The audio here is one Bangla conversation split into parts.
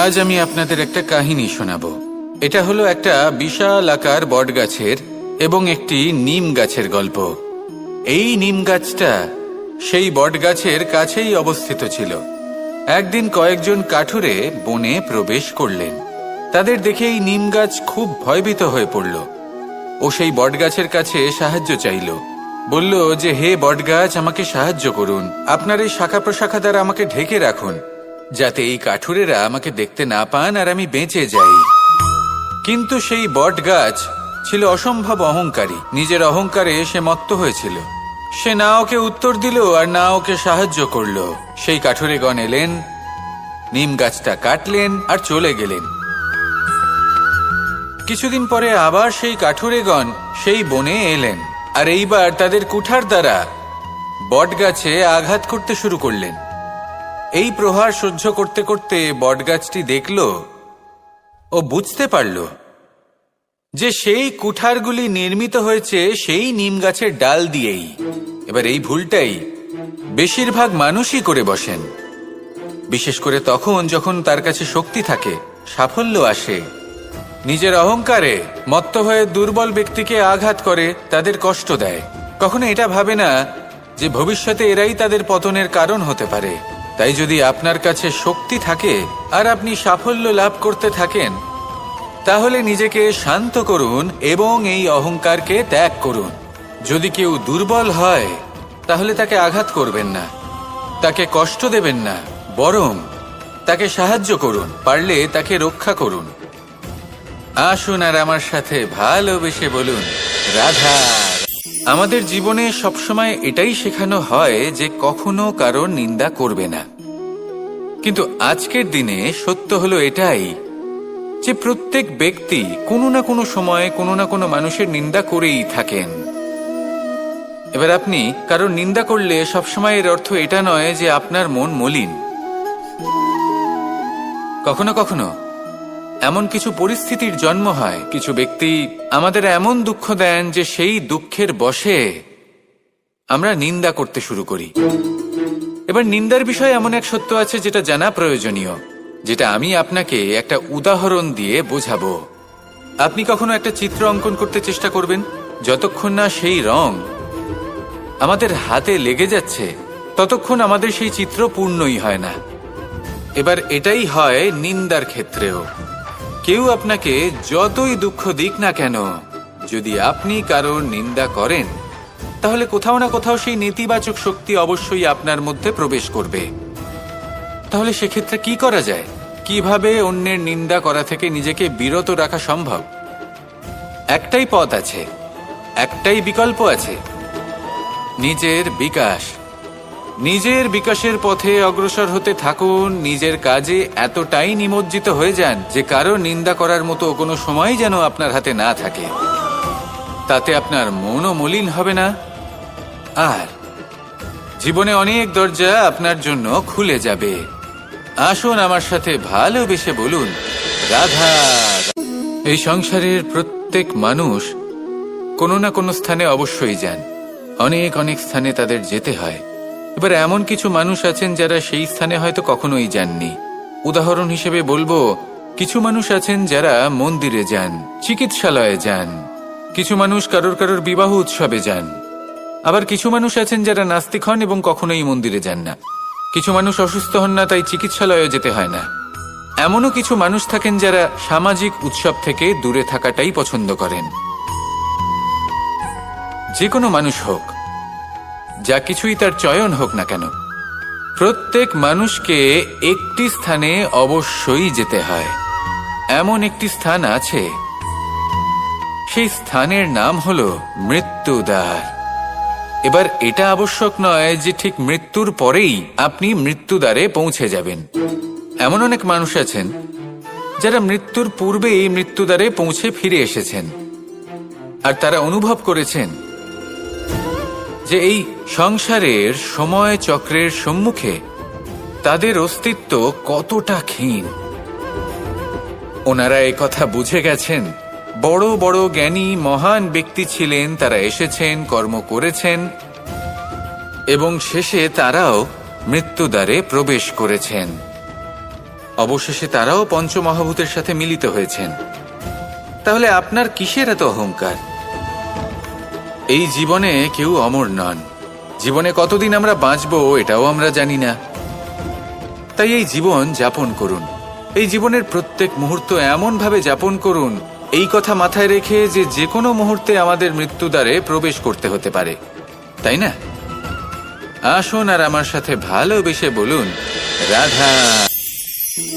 আজ আমি আপনাদের একটা কাহিনী শোনাবো। এটা হলো একটা বিশাল আকার বট গাছের এবং একটি নিম গাছের গল্প। এই নিম গাছটা সেই বট গাছের কাছেই অবস্থিত ছিল। একদিন কয়েকজন কাঠুরে বনে প্রবেশ করলেন। তাদের দেখে এই নিম গাছ খুব ভয়ভীত হয়ে পড়ল ও সেই বট গাছের কাছে সাহায্য চাইল। বলল যে, হে বট গাছ, আমাকে সাহায্য করুন, আপনার এই শাখা প্রশাখা দ্বারা আমাকে ঢেকে রাখুন, যাতে এই কাঠুরেরা আমাকে দেখতে না পান আর আমি বেঁচে যাই। কিন্তু সেই বট গাছ ছিল অসম্ভব অহংকারী। নিজের অহংকারে সে মত্ত হয়েছিল। সে না ওকে উত্তর দিল আর না ওকে সাহায্য করল। সেই কাঠুরেগণ এলেন, নিম গাছটা কাটলেন আর চলে গেলেন। কিছুদিন পরে আবার সেই কাঠুরেগণ সেই বনে এলেন আর এইবার তাদের কুঠার দ্বারা বট গাছে আঘাত করতে শুরু করলেন। এই প্রহার সহ্য করতে করতে বটগাছটি দেখল ও বুঝতে পারল যে সেই কুঠারগুলি নির্মিত হয়েছে সেই নিম গাছের ডাল দিয়েই। এবার এই ভুলটাই বেশিরভাগ মানুষই করে বসেন, বিশেষ করে তখন যখন তার কাছে শক্তি থাকে, সাফল্য আসে। নিজের অহংকারে মত্ত হয়ে দুর্বল ব্যক্তিকে আঘাত করে, তাদের কষ্ট দেয়। কখনো এটা ভাবে না যে ভবিষ্যতে এরাই তাদের পতনের কারণ হতে পারে। তাই যদি আপনার কাছে শক্তি থাকে আর আপনি সাফল্য লাভ করতে থাকেন, তাহলে নিজেকে শান্ত করুন এবং এই অহংকারকে ত্যাগ করুন। যদি কেউ দুর্বল হয় তাহলে তাকে আঘাত করবেন না, তাকে কষ্ট দেবেন না, বরং তাকে সাহায্য করুন, পারলে তাকে রক্ষা করুন। আসুন আর আমার সাথে ভালোবেসে বলুন, রাধা। আমাদের জীবনে সবসময় এটাই শেখানো হয় যে কখনো কারোর নিন্দা করবে না। কিন্তু আজকের দিনে সত্য হলো এটাই যে প্রত্যেক ব্যক্তি কোনো না কোনো সময়ে কোনো না কোনো মানুষের নিন্দা করেই থাকেন। এবার আপনি কারোর নিন্দা করলে সবসময় এর অর্থ এটা নয় যে আপনার মন মলিন। কখনো কখনো এমন কিছু পরিস্থিতির জন্ম হয়, কিছু ব্যক্তি আমাদের এমন দুঃখ দেন যে সেই দুঃখের বশে আমরা নিন্দা করতে শুরু করি। এবার নিন্দার বিষয়ে এমন এক সত্য আছে যেটা জানা প্রয়োজনীয়, যেটা আমি আপনাকে একটা উদাহরণ দিয়ে বোঝাবো। আপনি কখনো একটা চিত্র অঙ্কন করতে চেষ্টা করবেন, যতক্ষণ না সেই রং আমাদের হাতে লেগে যাচ্ছে ততক্ষণ আমাদের সেই চিত্র পূর্ণই হয় না। এবার এটাই হয় নিন্দার ক্ষেত্রেও। কেউ আপনাকে যতই দুঃখ দিক না কেন, যদি আপনি কারোর নিন্দা করেন তাহলে কোথাও না কোথাও সেই নেতিবাচক শক্তি অবশ্যই আপনার মধ্যে প্রবেশ করবে। তাহলে সেক্ষেত্রে কি করা যায়? কিভাবে অন্যের নিন্দা করা থেকে নিজেকে বিরত রাখা সম্ভব? একটাই পথ আছে, একটাই বিকল্প আছে, নিজের বিকাশ। নিজের বিকাশের পথে অগ্রসর হতে থাকুন। নিজের কাজে এতটাই নিমজ্জিত হয়ে যান যে কারো নিন্দা করার মতো কোনো সময় যেন আপনার হাতে না থাকে। তাতে আপনার মনও মলিন হবে না, আর জীবনে অনেক দরজা আপনার জন্য খুলে যাবে। আসুন আমার সাথে ভালোবেসে বলুন, রাধা। এই সংসারের প্রত্যেক মানুষ কোনো না কোনো স্থানে অবশ্যই যান, অনেক অনেক স্থানে তাদের যেতে হয়। এবার এমন কিছু মানুষ আছেন যারা সেই স্থানে হয়তো কখনোই যাননি। উদাহরণ হিসেবে বলবো, কিছু মানুষ আছেন যারা মন্দিরে যান, চিকিৎসালয়ে যান, কিছু মানুষ কারোর কারোর বিবাহ উৎসবে যান। আবার কিছু মানুষ আছেন যারা নাস্তিক হন এবং কখনোই মন্দিরে যান না। কিছু মানুষ অসুস্থ হন না, তাই চিকিৎসালয়ে যেতে হয় না। এমনও কিছু মানুষ থাকেন যারা সামাজিক উৎসব থেকে দূরে থাকাটাই পছন্দ করেন। যে কোনো মানুষ হোক, যা কিছুই তার চয়ন হোক না কেন, প্রত্যেক মানুষকে একটি স্থানে অবশ্যই যেতে হয়। এমন একটি স্থান আছে, সেই স্থানের নাম হলো মৃত্যুদ্বার। এবার এটা আবশ্যক নয় যে ঠিক মৃত্যুর পরেই আপনি মৃত্যুদ্বারে পৌঁছে যাবেন। এমন অনেক মানুষ আছেন যারা মৃত্যুর পূর্বেই মৃত্যুদ্বারে পৌঁছে ফিরে এসেছেন, আর তারা অনুভব করেছেন যে এই সংসারের সময় চক্রের সম্মুখে তাদের অস্তিত্ব কতটা ক্ষীণ। ওনারা এই কথা বুঝে গেছেন। বড় বড় জ্ঞানী মহান ব্যক্তি ছিলেন, তারা এসেছেন, কর্ম করেছেন এবং শেষে তারাও মৃত্যুদ্বারে প্রবেশ করেছেন। অবশেষে তারাও পঞ্চমহাভূতের সাথে মিলিত হয়েছেন। তাহলে আপনার কিসের এত অহংকার? এই জীবনে কেউ অমর নন। জীবনে কতদিন আমরা বাঁচবো এটাও আমরা জানি না। তাই এই জীবন যাপন করুন। এই জীবনের প্রত্যেক মুহূর্ত এমন ভাবে যাপন করুন, এই কথা মাথায় রেখে যে যে কোনো মুহূর্তে আমাদের মৃত্যুদ্বারে প্রবেশ করতে হতে পারে, তাই না? আসুন আর আমার সাথে ভালোবেসে বলুন, রাধা।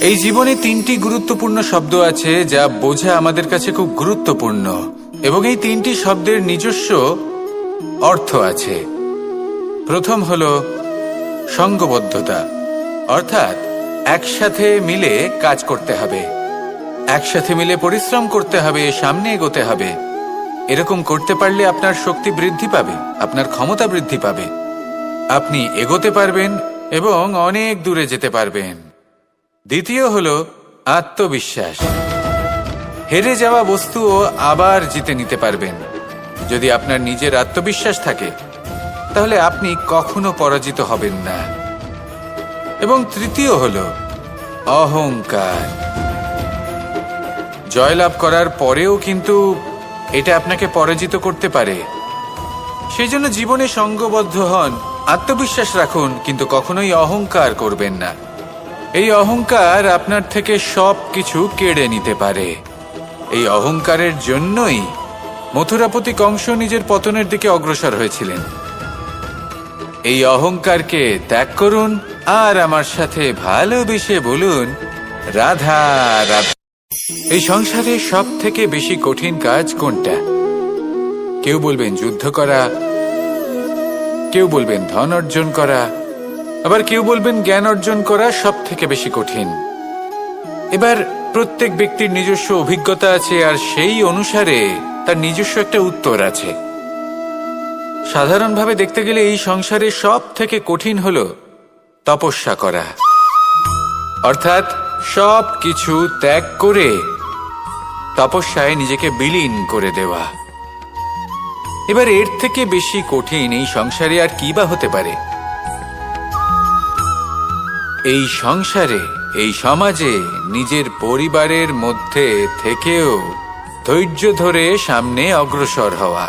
এই জীবনে 3টি গুরুত্বপূর্ণ শব্দ আছে যা বোঝা আমাদের কাছে খুব গুরুত্বপূর্ণ, এবং এই 3টি শব্দের নিজস্ব অর্থ আছে। প্রথম হলো সঙ্গবদ্ধতা, অর্থাৎ একসাথে মিলে কাজ করতে হবে, একসাথে মিলে পরিশ্রম করতে হবে, সামনে এগোতে হবে। এরকম করতে পারলে আপনার শক্তি বৃদ্ধি পাবে, আপনার ক্ষমতা বৃদ্ধি পাবে, আপনি এগোতে পারবেন এবং অনেক দূরে যেতে পারবেন। দ্বিতীয় হলো আত্মবিশ্বাস। হেরে যাওয়া বস্তুও আবার জিতে নিতে পারবেন। যদি আপনার নিজের আত্মবিশ্বাস থাকে তাহলে আপনি কখনো পরাজিত হবেন না। এবং তৃতীয় হলো অহংকার। জয়লাভ করার পরেও কিন্তু এটা আপনাকে পরাজিত করতে পারে। সেই জন্য জীবনে সঙ্গবদ্ধ হন, আত্মবিশ্বাস রাখুন, কিন্তু কখনোই অহংকার করবেন না। এই অহংকার আপনার থেকে সব কিছু কেড়ে নিতে পারে। এই অহংকারের জন্যই মথুরাপতি কংস নিজের পতনের দিকে অগ্রসর হয়েছিলেন। এই অহংকারকে ত্যাগ করুন আর আমার সাথে ভালোবেসে বলুন, রাধা রাধা। এই সংসারে সব থেকে বেশি কঠিন কাজ কোনটা? কেউ বলবেন যুদ্ধ করা, কেউ বলবেন ধন অর্জন করা, আবার কেউ বলবেন জ্ঞান অর্জন করা সব থেকে বেশি কঠিন। এবার প্রত্যেক ব্যক্তির নিজস্ব অভিজ্ঞতা আছে আর সেই অনুসারে তার নিজস্ব একটা উত্তর আছে। সাধারণভাবে দেখতে গেলে এই সংসারে সব থেকে কঠিন হলো তপস্যা করা, অর্থাৎ সব কিছু ত্যাগ করে তপস্যায় নিজেকে বিলীন করে দেওয়া। এবার এর থেকে বেশি কঠিন এই সংসারে আর কি বা হতে পারে? এই সংসারে, এই সমাজে, নিজের পরিবারের মধ্যে থেকেও ধৈর্য ধরে সামনে অগ্রসর হওয়া,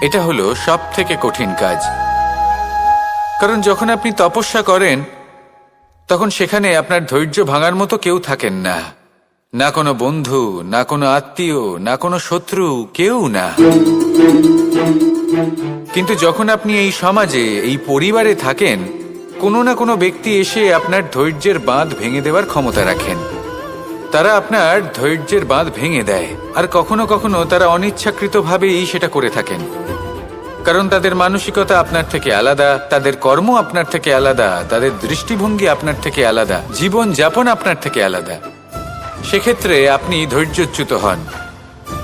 এটা হলো সব থেকে কঠিন কাজ। কারণ যখন আপনি তপস্যা করেন তখন সেখানে আপনার ধৈর্য ভাঙার মতো কেউ থাকেন না, না কোনো বন্ধু, না কোনো আত্মীয়, না কোনো শত্রু, কেউ না। কিন্তু যখন আপনি এই সমাজে, এই পরিবারে থাকেন, কোনো না কোনো ব্যক্তি এসে আপনার ধৈর্যের বাঁধ ভেঙে দেওয়ার ক্ষমতা রাখেন। তারা আপনার ধৈর্যের বাঁধ ভেঙে দেয়, আর কখনো কখনো তারা অনিচ্ছাকৃতভাবেই সেটা করে থাকেন। কারণ তাদের মানসিকতা আপনার থেকে আলাদা, তাদের কর্ম আপনার থেকে আলাদা, তাদের দৃষ্টিভঙ্গি আপনার থেকে আলাদা, জীবন যাপন আপনার থেকে আলাদা। সেক্ষেত্রে আপনি ধৈর্যচ্যুত হন,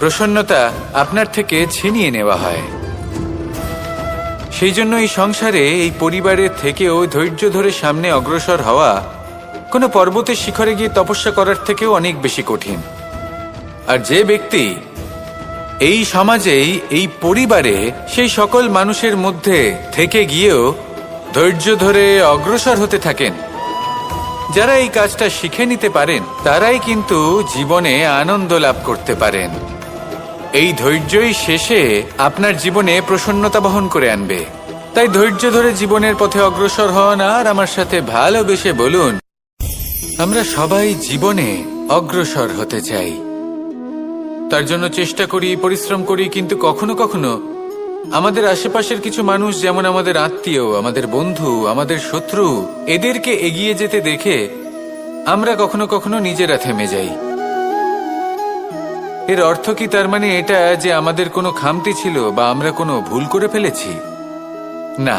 প্রসন্নতা আপনার থেকে ছিনিয়ে নেওয়া হয়। সেই জন্য এই সংসারে, এই পরিবারের থেকেও ধৈর্য ধরে সামনে অগ্রসর হওয়া কোনো পর্বতের শিখরে গিয়ে তপস্যা করার থেকেও অনেক বেশি কঠিন। আর যে ব্যক্তি এই সমাজেই, এই পরিবারে, সেই সকল মানুষের মধ্যে থেকে গিয়েও ধৈর্য ধরে অগ্রসর হতে থাকেন, যারা এই কাজটা শিখে নিতে পারেন, তারাই কিন্তু জীবনে আনন্দ লাভ করতে পারেন। এই ধৈর্যই শেষে আপনার জীবনে প্রসন্নতা বহন করে আনবে। তাই ধৈর্য ধরে জীবনের পথে অগ্রসর হন আর আমার সাথে ভালোবেসে বলুন, আমরা সবাই জীবনে অগ্রসর হতে চাই। তার জন্য চেষ্টা করি, পরিশ্রম করি, কিন্তু কখনো কখনো আমাদের আশেপাশের কিছু মানুষ, যেমন আমাদের আত্মীয়, আমাদের বন্ধু, আমাদের শত্রু, এদেরকে এগিয়ে যেতে দেখে আমরা কখনো কখনো নিজেরা থেমে যাই। এর অর্থ কি তার মানে এটা যে আমাদের কোনো খামতি ছিল বা আমরা কোনো ভুল করে ফেলেছি? না,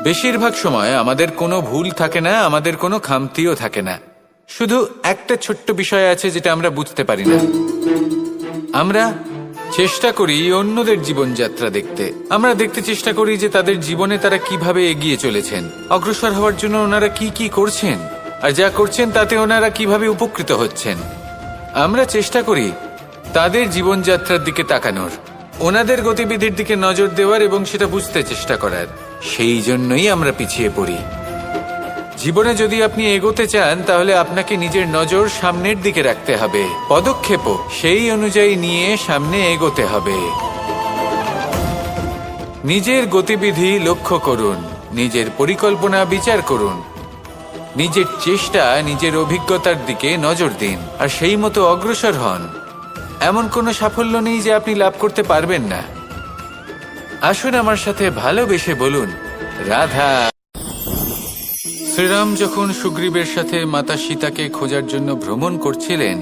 বেশিরভাগ সময় আমাদের কোনো ভুল থাকে না, আমাদের কোনো খামতিও থাকে না। শুধু একটা ছোট্ট বিষয় আছে যেটা আমরা বুঝতে পারি না। আমরা চেষ্টা করি অন্যদের জীবনযাত্রা দেখতে। আমরা দেখতে চেষ্টা করি যে তাদের জীবনে তারা কিভাবে এগিয়ে চলেছেন, অগ্রসর হওয়ার জন্য ওনারা কি কি করছেন, আর যা করছেন তাতে ওনারা কিভাবে উপকৃত হচ্ছেন। আমরা চেষ্টা করি তাদের জীবনযাত্রার দিকে তাকানোর, ওনাদের গতিবিধির দিকে নজর দেওয়ার এবং সেটা বুঝতে চেষ্টা করার। সেই জন্যই আমরা পিছিয়ে পড়ি। জীবনে যদি আপনি এগোতে চান তাহলে আপনাকে নিজের নজর সামনের দিকে রাখতে হবে, পদক্ষেপও সেই অনুযায়ী নিয়ে সামনে এগোতে হবে। নিজের গতিবিধি লক্ষ্য করুন, নিজের পরিকল্পনা বিচার করুন, নিজের চেষ্টা নিজের অভিজ্ঞতার দিকে নজর দিন আর সেই মতো অগ্রসর হন। এমন কোনো সাফল্য নেই যে আপনি লাভ করতে পারবেন না। আসুন আমার সাথে ভালোবেসে বলুন, রাধা। শ্রীরাম যখন সুগ্রীবের সাথে মাতা সীতাকে খোঁজার জন্য ভ্রমণ করছিলেন,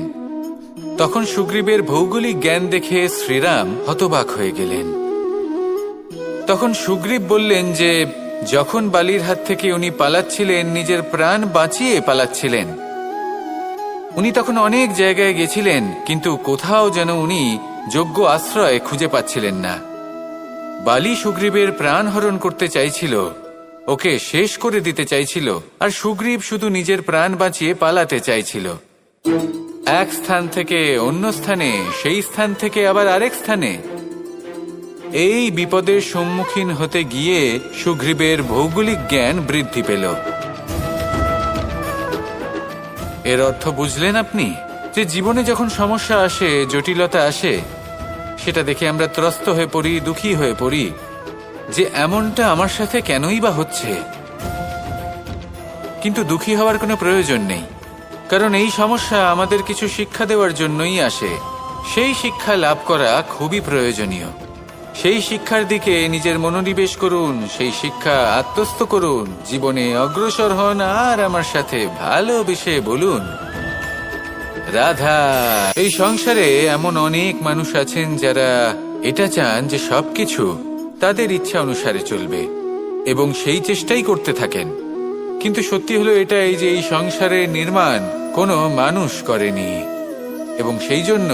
তখন সুগ্রীবের ভৌগোলিক জ্ঞান দেখে শ্রীরাম হতবাক হয়ে গেলেন। তখন সুগ্রীব বললেন যে যখন বালির হাত থেকে উনি পালাচ্ছিলেন, নিজের প্রাণ বাঁচিয়ে পালাচ্ছিলেন, উনি তখন অনেক জায়গায় গেছিলেন, কিন্তু কোথাও যেন উনি যোগ্য আশ্রয় খুঁজে পাচ্ছিলেন না। বালি সুগ্রীবের প্রাণ হরণ করতে চাইছিল, ওকে শেষ করে দিতে চাইছিল, আর সুগ্রীব শুধু নিজের প্রাণ বাঁচিয়ে পালাতে চাইছিল। এক স্থান থেকে অন্য স্থানে, সেই স্থান থেকে আবার আরেক স্থানে। এই বিপদের সম্মুখীন হতে গিয়ে সুগ্রীবের ভৌগোলিক জ্ঞান বৃদ্ধি পেল। এর অর্থ বুঝলেন আপনি? যে জীবনে যখন সমস্যা আসে, জটিলতা আসে, সেটা দেখে আমরা ত্রস্ত হয়ে পড়ি, দুঃখী হয়ে পড়ি যে এমনটা আমার সাথে কেনই বা হচ্ছে। কিন্তু দুঃখী হওয়ার কোনো প্রয়োজন নেই, কারণ এই সমস্যা আমাদের কিছু শিক্ষা দেওয়ার জন্যই আসে। সেই শিক্ষা লাভ করা খুবই প্রয়োজনীয়। সেই শিক্ষার দিকে নিজের মনোনিবেশ করুন, সেই শিক্ষা আত্মস্থ করুন, জীবনে অগ্রসর হন আর আমার সাথে ভালোবেসে বলুন, রাধা। এই সংসারে এমন অনেক মানুষ আছেন যারা এটা চান যে সবকিছু তাদের ইচ্ছা অনুসারে চলবে এবং সেই চেষ্টাই করতে থাকেন। কিন্তু সত্যি হলো এটাই যে এই সংসারের নির্মাণ কোনো মানুষ করেনি, এবং সেই জন্য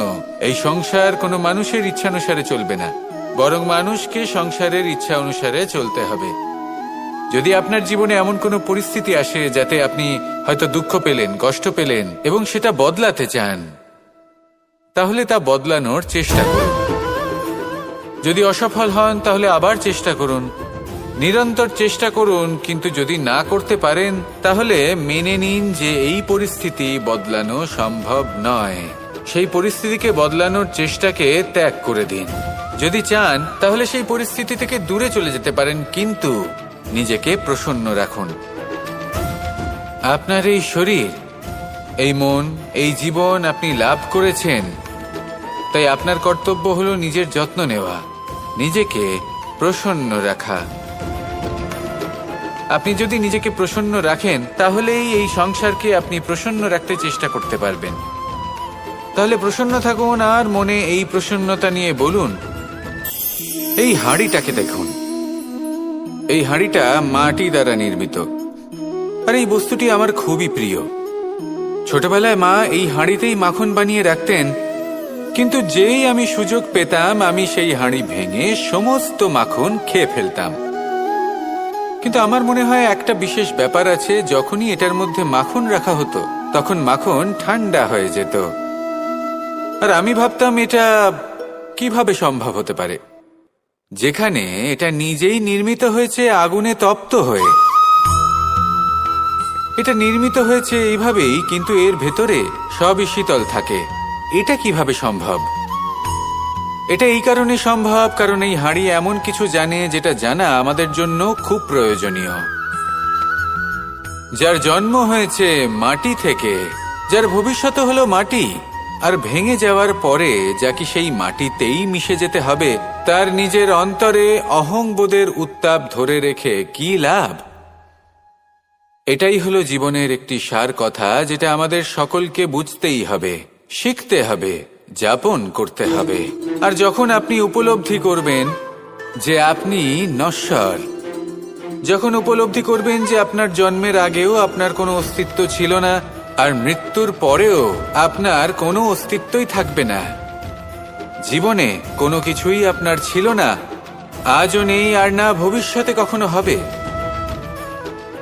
এই সংসার কোনো মানুষের ইচ্ছা অনুসারে চলবে না, বরং মানুষকে সংসারের ইচ্ছা অনুসারে চলতে হবে। যদি আপনার জীবনে এমন কোনো পরিস্থিতি আসে যাতে আপনি হয়তো দুঃখ পেলেন, কষ্ট পেলেন এবং সেটা বদলাতে চান, তাহলে তা বদলানোর চেষ্টা করুন। যদি অসফল হন তাহলে আবার চেষ্টা করুন, নিরন্তর চেষ্টা করুন। কিন্তু যদি না করতে পারেন তাহলে মেনে নিন যে এই পরিস্থিতি বদলানো সম্ভব নয়। সেই পরিস্থিতিকে বদলানোর চেষ্টাকে ত্যাগ করে দিন। যদি চান তাহলে সেই পরিস্থিতি থেকে দূরে চলে যেতে পারেন, কিন্তু নিজেকে প্রসন্ন রাখুন। আপনার এই শরীর, এই মন, এই জীবন আপনি লাভ করেছেন, তাই আপনার কর্তব্য হলো নিজের যত্ন নেওয়া, নিজেকে প্রসন্ন রাখা। আপনি যদি নিজেকে প্রসন্ন রাখেন তাহলেই এই সংসারকে আপনি প্রসন্ন রাখতে চেষ্টা করতে পারবেন। তাহলে প্রসন্ন থাকুন আর মনে এই প্রসন্নতা নিয়ে বলুন, এই হাঁড়িটাকে দেখুন। এই হাঁড়িটা মাটি দ্বারা নির্মিত, আর এই বস্তুটি আমার খুবই প্রিয়। ছোটবেলায় মা এই হাঁড়িতেই মাখন বানিয়ে রাখতেন, কিন্তু যেই আমি সুযোগ পেতাম আমি সেই হাঁড়ি ভেঙে সমস্ত মাখন খেয়ে ফেলতাম। কিন্তু আমার মনে হয় একটা বিশেষ ব্যাপার আছে, যখনই এটার মধ্যে মাখন রাখা হতো তখন মাখন ঠান্ডা হয়ে যেত। আর আমি ভাবতাম এটা কিভাবে সম্ভব হতে পারে, যেখানে এটা নিজেই নির্মিত হয়েছে আগুনে তপ্ত হয়ে। এটা নির্মিত হয়েছে এইভাবেই, কিন্তু এর ভেতরে সবই শীতল থাকে। এটা কিভাবে সম্ভব? এটা এই কারণে সম্ভব কারণ এই হাঁড়ি এমন কিছু জানে যেটা জানা আমাদের জন্য খুব প্রয়োজনীয়। যার জন্ম হয়েছে মাটি থেকে, যার ভবিষ্যৎ হলো মাটি, আর ভেঙে যাওয়ার পরে যা কি সেই মাটিতেই মিশে যেতে হবে, তার নিজের অন্তরে অহংবোধের উত্তাপ ধরে রেখে কি লাভ? এটাই হলো জীবনের একটি সার কথা, যেটা আমাদের সকলকে বুঝতেই হবে, শিখতে হবে, যাপন করতে হবে। আর যখন আপনি উপলব্ধি করবেন যে আপনি নশ্বর, যখন উপলব্ধি করবেন যে আপনার জন্মের আগেও আপনার কোনো অস্তিত্ব ছিল না, আর মৃত্যুর পরেও আপনার কোনো অস্তিত্বই থাকবে না, জীবনে কোনো কিছুই আপনার ছিল না, আজও নেই আর না ভবিষ্যতে কখনো হবে,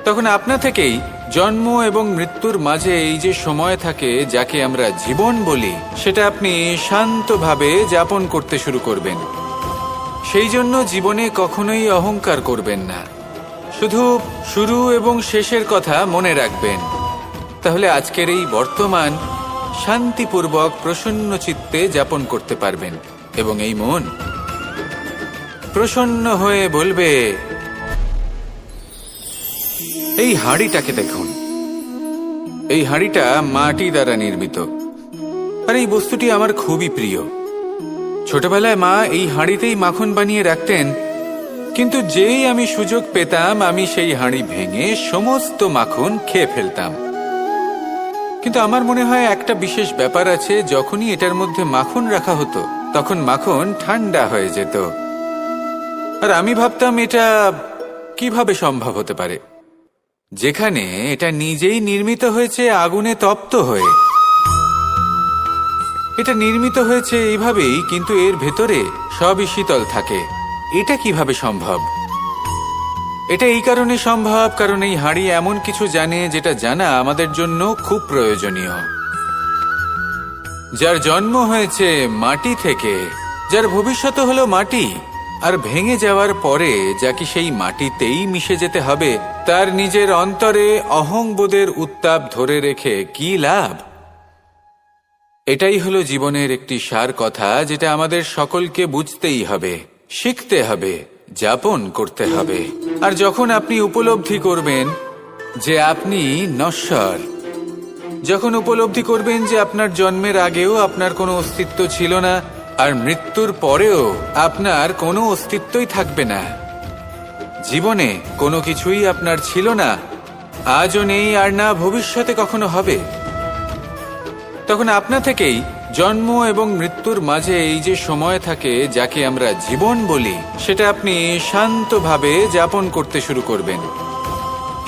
তখন আপনা থেকেই জন্ম এবং মৃত্যুর মাঝে এই যে সময় থাকে যাকে আমরা জীবন বলি, সেটা আপনি শান্তভাবে যাপন করতে শুরু করবেন। সেই জন্য জীবনে কখনোই অহংকার করবেন না, শুধু শুরু এবং শেষের কথা মনে রাখবেন, তাহলে আজকের এই বর্তমান শান্তিপূর্বক প্রসন্ন চিত্তে যাপন করতে পারবেন। এবং এই মন প্রসন্ন হয়ে বলবে, এই হাঁড়িটাকে দেখুন, এই হাঁড়িটা মাটি দ্বারা নির্মিত, আর এই বস্তুটি আমার খুবই প্রিয়। ছোটবেলায় মা এই হাঁড়িতেই মাখন বানিয়ে রাখতেন, কিন্তু যেই আমি সুযোগ পেতাম আমি সেই হাঁড়ি ভেঙে সমস্ত মাখন খেয়ে ফেলতাম। কিন্তু আমার মনে হয় একটা বিশেষ ব্যাপার আছে, যখনই এটার মধ্যে মাখন রাখা হতো তখন মাখন ঠান্ডা হয়ে যেত। আর আমি ভাবতাম এটা কিভাবে সম্ভব হতে পারে, যেখানে এটা নিজেই নির্মিত হয়েছে আগুনে তপ্ত হয়ে। এটা নির্মিত হয়েছে এইভাবেই, কিন্তু এর ভেতরে সবই শীতল থাকে। এটা কিভাবে সম্ভব? এটা এই কারণে সম্ভব কারণ এই হাঁড়ি এমন কিছু জানে যেটা জানা আমাদের জন্য খুব প্রয়োজনীয়। যার জন্ম হয়েছে মাটি থেকে, যার ভবিষ্যৎ হলো মাটি, আর ভেঙে যাওয়ার পরে যাকে সেই মাটিতেই মিশে যেতে হবে, তার নিজের অন্তরে অহংবোধের উত্তাপ ধরে রেখে কি লাভ? এটাই হলো জীবনের একটি সার কথা, যেটা আমাদের সকলকে বুঝতেই হবে, শিখতে হবে, যাপন করতে হবে। আর যখন আপনি উপলব্ধি করবেন যে আপনি নশ্বর, যখন উপলব্ধি করবেন যে আপনার জন্মের আগেও আপনার কোনো অস্তিত্ব ছিল না, আর মৃত্যুর পরেও আপনার কোনো অস্তিত্বই থাকবে না, জীবনে কোনো কিছুই আপনার ছিল না, আজও নেই আর না ভবিষ্যতে কখনো হবে, তখন আপনা থেকেই জন্ম এবং মৃত্যুর মাঝে এই যে সময় থাকে যাকে আমরা জীবন বলি, সেটা আপনি শান্তভাবে যাপন করতে শুরু করবেন।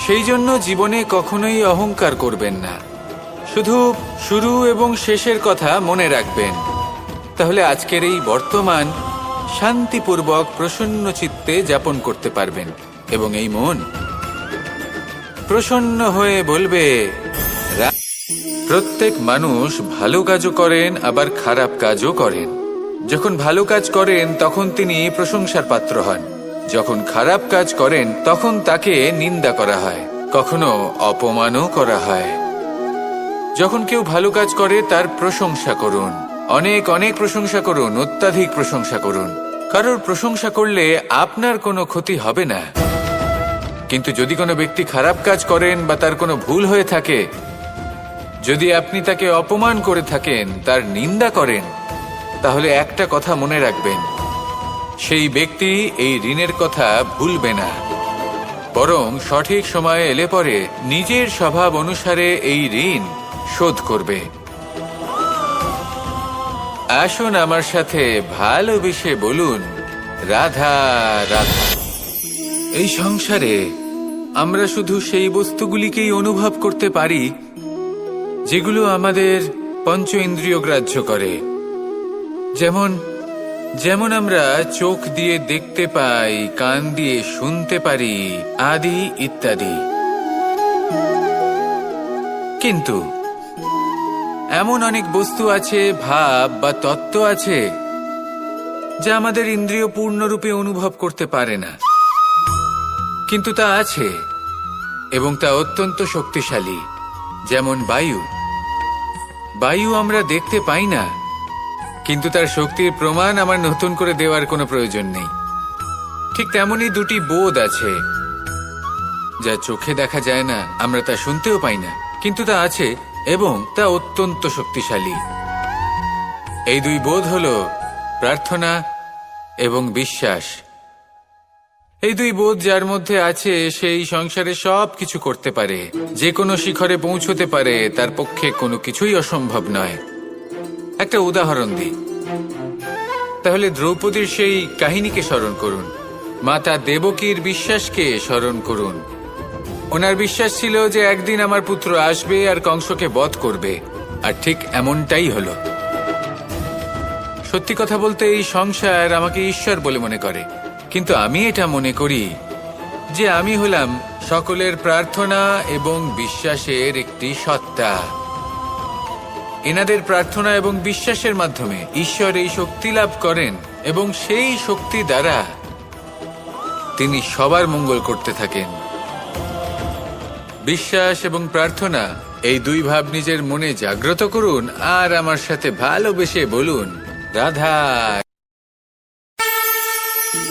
সেই জন্য জীবনে কখনোই অহংকার করবেন না, শুধু শুরু এবং শেষের কথা মনে রাখবেন, তাহলে আজকের এই বর্তমান শান্তিপূর্বক প্রসন্ন চিত্তে যাপন করতে পারবেন। এবং এই মন প্রসন্ন হয়ে বলবে, প্রত্যেক মানুষ ভালো কাজও করেন আবার খারাপ কাজও করেন। যখন ভালো কাজ করেন তখন তিনি প্রশংসার পাত্র হন, যখন খারাপ কাজ করেন তখন তাকে নিন্দা করা হয়, কখনো অপমানও করা হয়। যখন কেউ ভালো কাজ করে তার প্রশংসা করুন, অনেক অনেক প্রশংসা করুন, অত্যাধিক প্রশংসা করুন। কারোর প্রশংসা করলে আপনার কোনো ক্ষতি হবে না, কিন্তু যদি কোনো ব্যক্তি খারাপ কাজ করেন বা তার কোনো ভুল হয়ে থাকে, যদি আপনি তাকে অপমান করে থাকেন, তার নিন্দা করেন, তাহলে একটা কথা মনে রাখবেন, সেই ব্যক্তি এই ঋণের কথা ভুলবে না, বরং সঠিক সময়ে এলে পরে নিজের স্বভাব অনুসারে এই ঋণ শোধ করবে। আসুন আমার সাথে ভালোবেসে বলুন, রাধা রাধা। এই সংসারে আমরা শুধু সেই বস্তুগুলিকেই অনুভব করতে পারি যেগুলো আমাদের পঞ্চ ইন্দ্রিয় গ্রাহ্য করে, যেমন যেমন আমরা চোখ দিয়ে দেখতে পাই, কান দিয়ে শুনতে পারি, আদি ইত্যাদি। কিন্তু এমন অনেক বস্তু আছে, ভাব বা তত্ত্ব আছে যা আমাদের ইন্দ্রিয় পূর্ণরূপে অনুভব করতে পারে না, কিন্তু তা আছে এবং তা অত্যন্ত শক্তিশালী। যেমন বায়ু, বায়ু আমরা দেখতে পাই না, কিন্তু তার শক্তির প্রমাণ আমার নতুন করে দেওয়ার কোনো প্রয়োজন নেই। ঠিক তেমনি দুটি বোধ আছে যা চোখে দেখা যায় না, আমরা তা শুনতেও পাই না, কিন্তু তা আছে এবং তা অত্যন্ত শক্তিশালী। এই দুই বোধ হলো প্রার্থনা এবং বিশ্বাস। এই দুই বোধ যার মধ্যে আছে সেই সংসারে সব কিছু করতে পারে, যে কোনো শিখরে পৌঁছতে পারে, তার পক্ষে কোনো কিছুই অসম্ভব নয়। একটা উদাহরণ দিই, তাহলে দ্রৌপদীর সেই কাহিনীকে স্মরণ করুন, মাতা দেবকীর বিশ্বাসকে স্মরণ করুন। ওনার বিশ্বাস ছিল যে একদিন আমার পুত্র আসবে আর কংসকে বধ করবে, আর ঠিক এমনটাই হলো। সত্যি কথা বলতে এই সংসার আমাকে ঈশ্বর বলে মনে করে, কিন্তু আমি এটা মনে করি যে আমি হলাম সকলের প্রার্থনা এবং বিশ্বাসের একটি সত্তা। এনাদের প্রার্থনা এবং বিশ্বাসের মাধ্যমে ঈশ্বর এই শক্তি লাভ করেন এবং সেই শক্তি দ্বারা তিনি সবার মঙ্গল করতে থাকেন। বিশ্বাস এবং প্রার্থনা, এই দুই ভাব নিজের মনে জাগ্রত করুন আর আমার সাথে ভালোবেসে বলুন, রাধা।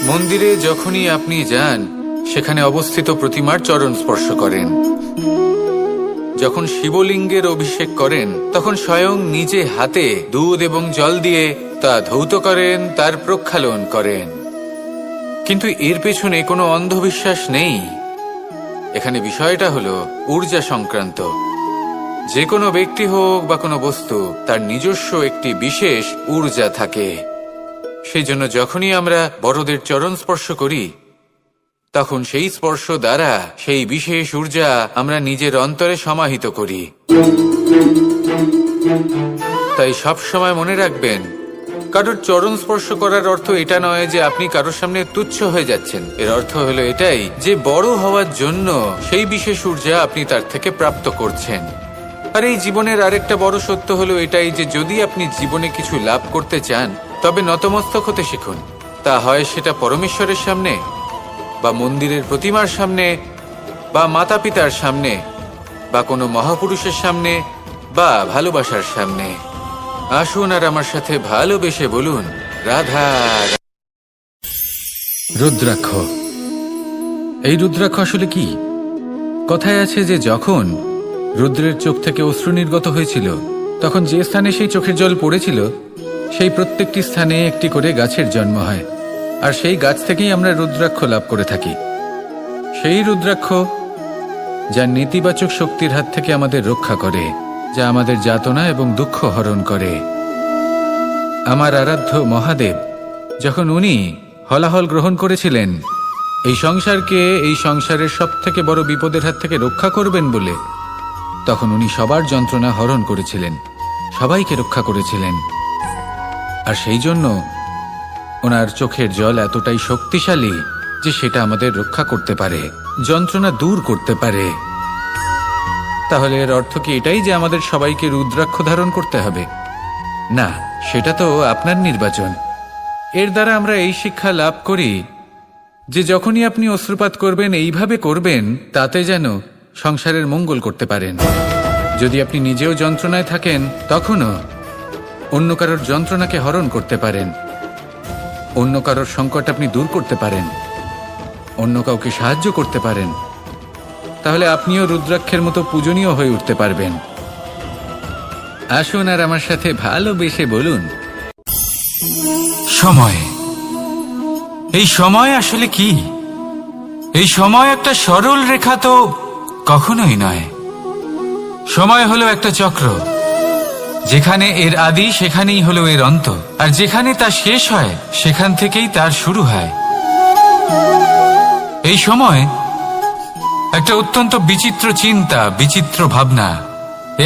মন্দিরে যখনই আপনি যান, সেখানে অবস্থিত প্রতিমার চরণ স্পর্শ করেন। যখন শিবলিঙ্গের অভিষেক করেন, তখন স্বয়ং নিজে হাতে দুধ এবং জল দিয়ে তা ধৌত করেন, তার প্রক্ষালন করেন। কিন্তু এর পেছনে কোনো অন্ধবিশ্বাস নেই। এখানে বিষয়টা হলো ঊর্জা সংক্রান্ত। যে কোনো ব্যক্তি হোক বা কোনো বস্তু, তার নিজস্ব একটি বিশেষ ঊর্জা থাকে। সেই জন্য যখনই আমরা বড়দের চরণ স্পর্শ করি, তখন সেই স্পর্শ দ্বারা সেই বিশেষ ঊর্জা আমরা নিজের অন্তরে সমাহিত করি। তাই সব সময় মনে রাখবেন, কারোর চরণ স্পর্শ করার অর্থ এটা নয় যে আপনি কারোর সামনে তুচ্ছ হয়ে যাচ্ছেন। এর অর্থ হলো এটাই যে বড় হওয়ার জন্য সেই বিশেষ ঊর্জা আপনি তার থেকে প্রাপ্ত করছেন। আর এই জীবনের আরেকটা বড় সত্য হলো এটাই যে যদি আপনি জীবনে কিছু লাভ করতে চান, তবে নতমস্তক হতে শিখুন। তা হয় সেটা পরমেশ্বরের সামনে, বা মন্দিরের প্রতিমার সামনে, বা মাতা পিতার সামনে, বা কোনো মহাপুরুষের সামনে, বা ভালোবাসার সামনে। আসুন আর আমার সাথে ভালোবেসে বলুন, রাধা। রুদ্রাক্ষ। এই রুদ্রাক্ষ আসলে কি? কথায় আছে যে যখন রুদ্রের চোখ থেকে অশ্রু নির্গত হয়েছিল, তখন যে স্থানে সেই চোখের জল পড়েছিল, সেই প্রত্যেকটি স্থানে একটি করে গাছের জন্ম হয়। আর সেই গাছ থেকেই আমরা রুদ্রাক্ষ লাভ করে থাকি। সেই রুদ্রাক্ষ যা নেতিবাচক শক্তির হাত থেকে আমাদের রক্ষা করে, যা আমাদের যাতনা এবং দুঃখ হরণ করে। আমার আরাধ্য মহাদেব যখন উনি হলাহল গ্রহণ করেছিলেন এই সংসারকে, এই সংসারের সব থেকে বড় বিপদের হাত থেকে রক্ষা করবেন বলে, তখন উনি সবার যন্ত্রণা হরণ করেছিলেন, সবাইকে রক্ষা করেছিলেন। আর সেই জন্য ওনার চোখের জল এতটাই শক্তিশালী যে সেটা আমাদের রক্ষা করতে পারে, যন্ত্রণা দূর করতে পারে। তাহলে এর অর্থ কি এটাই যে আমাদের সবাইকে রুদ্রাক্ষ ধারণ করতে হবে? না, সেটা তো আপনার নির্বাচন। এর দ্বারা আমরা এই শিক্ষা লাভ করি যে যখনই আপনি অশ্রুপাত করবেন, এইভাবে করবেন তাতে যেন সংসারের মঙ্গল করতে পারেন। যদি আপনি নিজেও যন্ত্রণায় থাকেন, তখনও অন্য কারোর যন্ত্রণাকে হরণ করতে পারেন, অন্য কারোর সংকট আপনি দূর করতে পারেন, অন্য কাউকে সাহায্য করতে পারেন। তাহলে আপনিও রুদ্রাক্ষের মতো পূজনীয় হয়ে উঠতে পারবেন। আসুন আর আমার সাথে ভালোবেসে বলুন, সময়। এই সময় আসলে কি? এই সময় একটা সরল রেখা তো কখনোই নয়। সময় হলো একটা চক্র, যেখানে এর আদি সেখানেই হলো এর অন্ত, আর যেখানে তা শেষ হয় সেখান থেকেই তার শুরু হয়। এই সময় একটা অত্যন্ত বিচিত্র চিন্তা, বিচিত্র ভাবনা,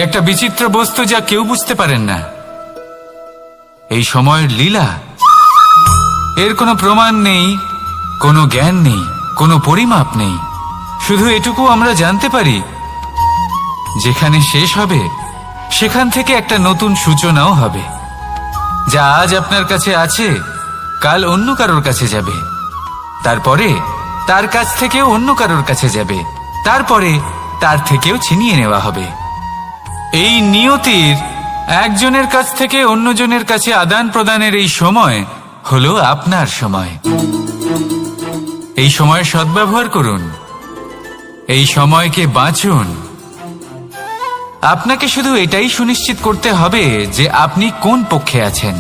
একটা বিচিত্র বস্তু যা কেউ বুঝতে পারেন না। এই সময়ের লীলা, এর কোনো প্রমাণ নেই, কোনো জ্ঞান নেই, কোনো পরিমাপ নেই। শুধু এটুকু আমরা জানতে পারি, যেখানে শেষ হবে সেখান থেকে একটা নতুন সূচনাও হবে। যা আজ আপনার কাছে আছে, কাল অন্য কারোর কাছে যাবে, তারপরে তার কাছ থেকেও অন্য কারোর কাছে যাবে, তারপরে তার থেকেও ছিনিয়ে নেওয়া হবে। এই নিয়তির একজনের কাছ থেকে অন্যজনের কাছে আদান প্রদানের এই সময় হলো আপনার সময়। এই সময়ের সদ্ব্যবহার করুন, এই সময়কে বাঁচুন। আপনাকে শুধু এটাই সুনিশ্চিত করতে হবে যে আপনি কোন পক্ষে আছেন।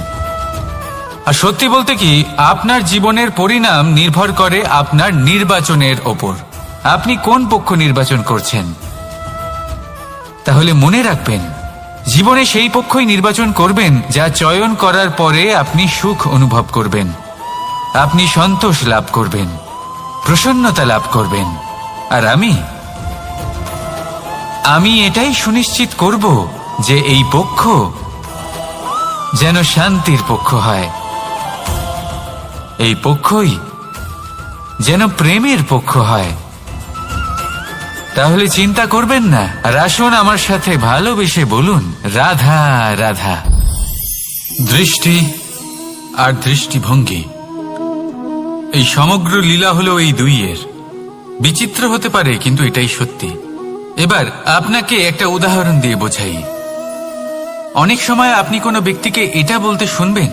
আর সত্যি বলতে কি, আপনার জীবনের পরিণাম নির্ভর করে আপনার নির্বাচনের ওপর। আপনি কোন পক্ষ নির্বাচন করছেন। তাহলে মনে রাখবেন, জীবনে সেই পক্ষই নির্বাচন করবেন যা চয়ন করার পরে আপনি সুখ অনুভব করবেন, আপনি সন্তোষ লাভ করবেন, প্রসন্নতা লাভ করবেন। আর আমি এটাই সুনিশ্চিত করব যে এই পক্ষ যেন শান্তির পক্ষ হয়, এই পক্ষই যেন প্রেমের পক্ষ হয়। তাহলে চিন্তা করবেন না, আর আসুন আমার সাথে ভালোবেসে বলুন, রাধা রাধা। দৃষ্টি আর দৃষ্টিভঙ্গি, এই সমগ্র লীলা হলো এই দুইয়ের। বিচিত্র হতে পারে, কিন্তু এটাই সত্যি। এবার আপনাকে একটা উদাহরণ দিয়ে বোঝাই। অনেক সময় আপনি কোনো ব্যক্তিকে এটা বলতে শুনবেন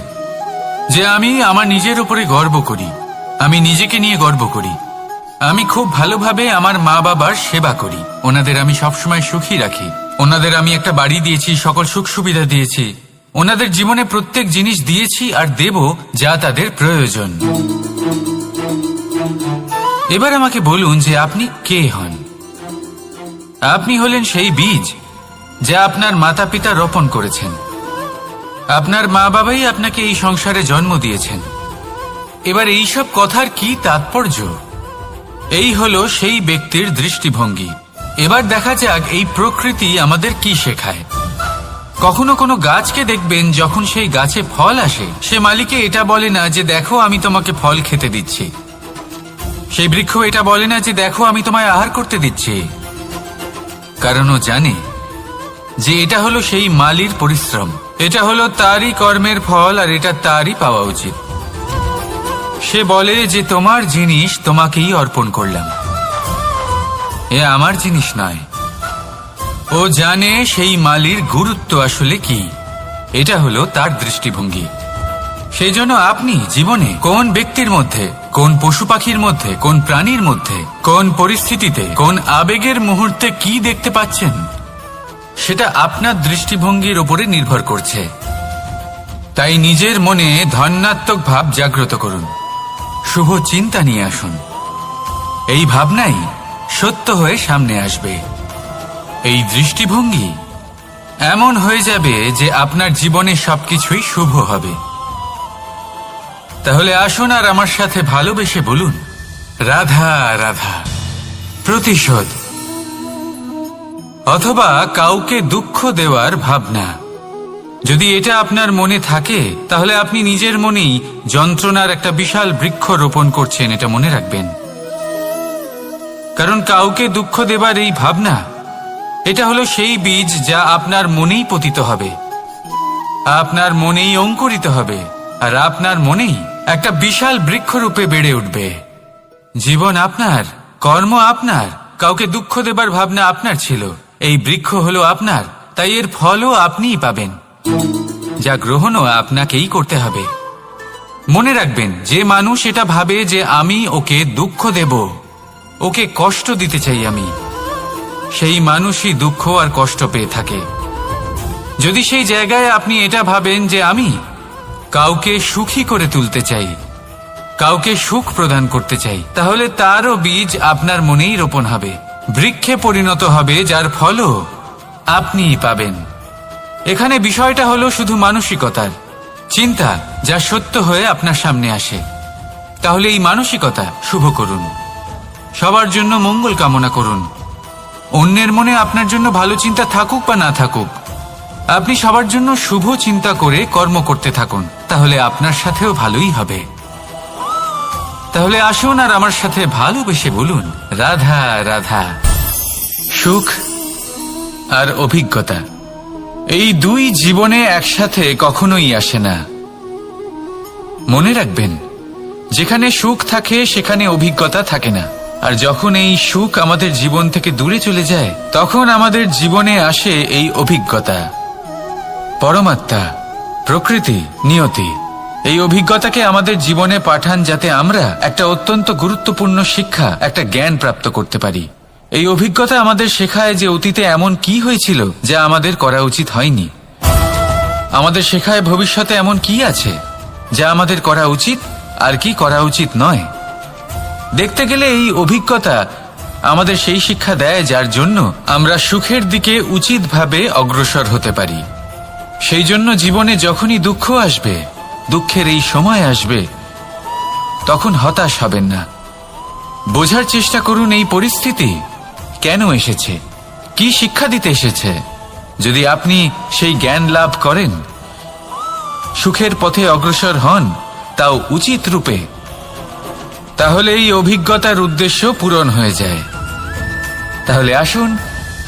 যে আমি আমার নিজের উপরে গর্ব করি, আমি নিজেকে নিয়ে গর্ব করি, আমি খুব ভালোভাবে আমার মা বাবার সেবা করি, ওনাদের আমি সবসময় সুখী রাখি, ওনাদের আমি একটা বাড়ি দিয়েছি, সকল সুখ সুবিধা দিয়েছি, ওনাদের জীবনে প্রত্যেক জিনিস দিয়েছি আর দেব যা তাদের প্রয়োজন। এবার আমাকে বলুন যে আপনি কে হন? আপনি হলেন সেই বীজ যা আপনার মাতা পিতা রোপণ করেছেন। আপনার মা বাবাই আপনাকে এই সংসারে জন্ম দিয়েছেন। এবার এইসব কথার কি তাৎপর্য? এই হলো সেই ব্যক্তির দৃষ্টিভঙ্গি। এবার দেখা যাক এই প্রকৃতি আমাদের কি শেখায়। কখনো কোনো গাছকে দেখবেন, যখন সেই গাছে ফল আসে, সে মালিকে এটা বলে না যে দেখো আমি তোমাকে ফল খেতে দিচ্ছি। সেই বৃক্ষ এটা বলে না যে দেখো আমি তোমায় আহার করতে দিচ্ছি, কারণ ও জানে যে এটা হলো সেই মালির পরিশ্রম, এটা হলো তারই কর্মের ফল আর এটা তারই পাওয়া উচিত। সে বলে যে তোমার জিনিস তোমাকেই অর্পণ করলাম, এ আমার জিনিস নয়। ও জানে সেই মালির গুরুত্ব আসলে কি, এটা হলো তার দৃষ্টিভঙ্গি। সেই জন্য আপনি জীবনে কোন ব্যক্তির মধ্যে, কোন পশু পাখির মধ্যে, কোন প্রাণীর মধ্যে, কোন পরিস্থিতিতে, কোন আবেগের মুহূর্তে কি দেখতে পাচ্ছেন, সেটা আপনার দৃষ্টিভঙ্গির উপরে নির্ভর করছে। তাই নিজের মনে ধনাত্মক ভাব জাগ্রত করুন, শুভ চিন্তা নিয়ে আসুন। এই ভাবনাই সত্য হয়ে সামনে আসবে। এই দৃষ্টিভঙ্গি এমন হয়ে যাবে যে আপনার জীবনে সবকিছুই শুভ হবে। তাহলে আসুন আর আমার সাথে ভালোবেসে বলুন, রাধা রাধা। প্রতিশোধ অথবা কাউকে দুঃখ দেওয়ার ভাবনা, যদি এটা আপনার মনে থাকে তাহলে আপনি নিজের মনেই যন্ত্রণার একটা বিশাল বৃক্ষ রোপণ করছেন, এটা মনে রাখবেন। কারণ কাউকে দুঃখ দেবার এই ভাবনা, এটা হলো সেই বীজ যা আপনার মনেই পতিত হবে, আপনার মনেই অঙ্কুরিত হবে, আর আপনার মনেই একটা বিশাল বৃক্ষরূপে বেড়ে উঠবে। জীবন আপনার, কর্ম আপনার, কাউকে দুঃখ দেবার ভাবনা আপনার ছিল, এই বৃক্ষ হলো আপনার, তাই এর ফলও আপনিই পাবেন, যা গ্রহণও আপনাকেই করতে হবে। মনে রাখবেন, যে মানুষ এটা ভাবে যে আমি ওকে দুঃখ দেব, ওকে কষ্ট দিতে চাই আমি, সেই মানুষই দুঃখ আর কষ্ট পেয়ে থাকে। যদি সেই জায়গায় আপনি এটা ভাবেন যে আমি কাউকে সুখী করে তুলতে চাই, কাউকে সুখ প্রদান করতে চাই, তাহলে তারও বীজ আপনার মনেই রোপণ হবে, বৃক্ষে পরিণত হবে, যার ফলও আপনিই পাবেন। এখানে বিষয়টা হলো শুধু মানসিকতার চিন্তা, যা সত্য হয়ে আপনার সামনে আসে। তাহলে এই মানসিকতা শুভ করুন, সবার জন্য মঙ্গল কামনা করুন। অন্যের মনে আপনার জন্য ভালো চিন্তা থাকুক বা না থাকুক, আপনি সবার জন্য শুভ চিন্তা করে কর্ম করতে থাকুন, তাহলে আপনার সাথেও ভালোই হবে। তাহলে আসুন আর আমার সাথে ভালোবেসে বলুন, রাধা রাধা। সুখ আর অভিজ্ঞতা, এই দুই জীবনে একসাথে কখনোই আসে না। মনে রাখবেন, যেখানে সুখ থাকে সেখানে অভিজ্ঞতা থাকে না, আর যখন এই সুখ আমাদের জীবন থেকে দূরে চলে যায়, তখন আমাদের জীবনে আসে এই অভিজ্ঞতা। পরমাত্মা, প্রকৃতি, নিয়তি এই অভিজ্ঞতাকে আমাদের জীবনে পাঠান, যাতে আমরা একটা অত্যন্ত গুরুত্বপূর্ণ শিক্ষা, একটা জ্ঞান প্রাপ্ত করতে পারি। এই অভিজ্ঞতা আমাদের শেখায় যে অতীতে এমন কি হয়েছিল যা আমাদের করা উচিত হয়নি। আমাদের শেখায় ভবিষ্যতে এমন কি আছে যা আমাদের করা উচিত আর কি করা উচিত নয়। দেখতে গেলে এই অভিজ্ঞতা আমাদের সেই শিক্ষা দেয় যার জন্য আমরা সুখের দিকে উচিতভাবে অগ্রসর হতে পারি। সেই জন্য জীবনে যখনই দুঃখ আসবে, দুঃখের এই সময় আসবে, তখন হতাশ হবেন না। বোঝার চেষ্টা করুন এই পরিস্থিতি কেন এসেছে, কি শিক্ষা দিতে এসেছে। যদি আপনি সেই জ্ঞান লাভ করেন, সুখের পথে অগ্রসর হন, তাও উচিত রূপে, তাহলে এই অভিজ্ঞতার উদ্দেশ্য পূরণ হয়ে যায়। তাহলে আসুন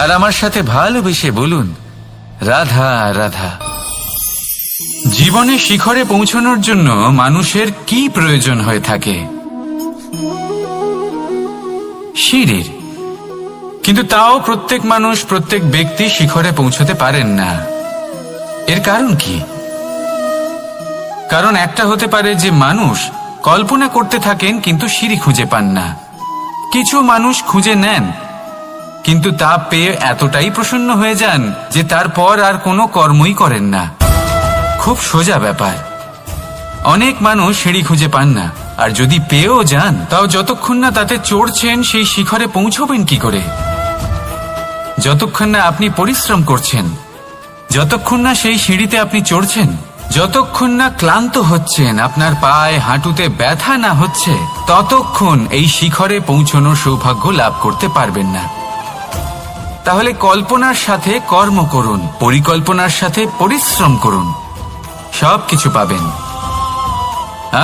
আর আমার সাথে ভালোবেসে বলুন, রাধা রাধা। জীবনে শিখরে পৌঁছানোর জন্য মানুষের কি প্রয়োজন হয়ে থাকে? সিঁড়ির। কিন্তু তাও প্রত্যেক মানুষ, প্রত্যেক ব্যক্তি শিখরে পৌঁছতে পারেন না। এর কারণ কি? কারণ একটা হতে পারে যে মানুষ কল্পনা করতে থাকেন কিন্তু সিঁড়ি খুঁজে পান না। কিছু মানুষ খুঁজে নেন কিন্তু তা পেয়ে এতটাই প্রসন্ন হয়ে যান যে তারপর আর কোনো কর্মই করেন না। খুব সোজা ব্যাপার। অনেক মানুষ সিঁড়ি খুঁজে পান না, আর যদি পেয়েও যান তাও যতক্ষণ না তাতে চড়ছেন সেই শিখরে পৌঁছবেন কি করে? যতক্ষণ না আপনি পরিশ্রম করছেন, যতক্ষণ না সেই সিঁড়িতে আপনি চড়ছেন, যতক্ষণ না ক্লান্ত হচ্ছেন, আপনার পায়ে হাঁটুতে ব্যথা না হচ্ছে, ততক্ষণ এই শিখরে পৌঁছানোর সৌভাগ্য লাভ করতে পারবেন না। তাহলে কল্পনার সাথে কর্ম করুন, পরিকল্পনার সাথে পরিশ্রম করুন, সব কিছু পাবেন।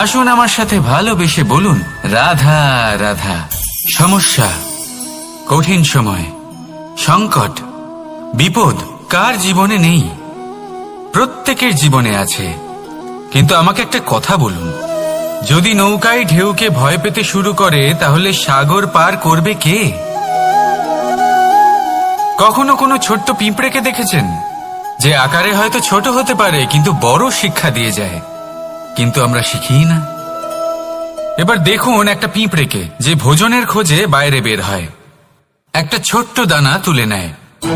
আসুন আমার সাথে ভালোবেসে বলুন, রাধা রাধা। সমস্যা, কঠিন সময়, সংকট, বিপদ কার জীবনে নেই? প্রত্যেকের জীবনে আছে। কিন্তু আমাকে একটা কথা বলুন, যদি নৌকায় ঢেউকে ভয় পেতে শুরু করে তাহলে সাগর পার করবে কে? কখনো কোনো ছোট্ট পিঁপড়েকে দেখেছেন যে আকারে হয়তো ছোট হতে পারে কিন্তু বড় শিক্ষা দিয়ে যায়? কিন্তু আমরা শিখি না। এবার দেখুন একটা পিঁপড়েকে যে ভোজনের খোঁজে বাইরে বের হয়, একটা ছোট্ট দানা তুলে নেয়।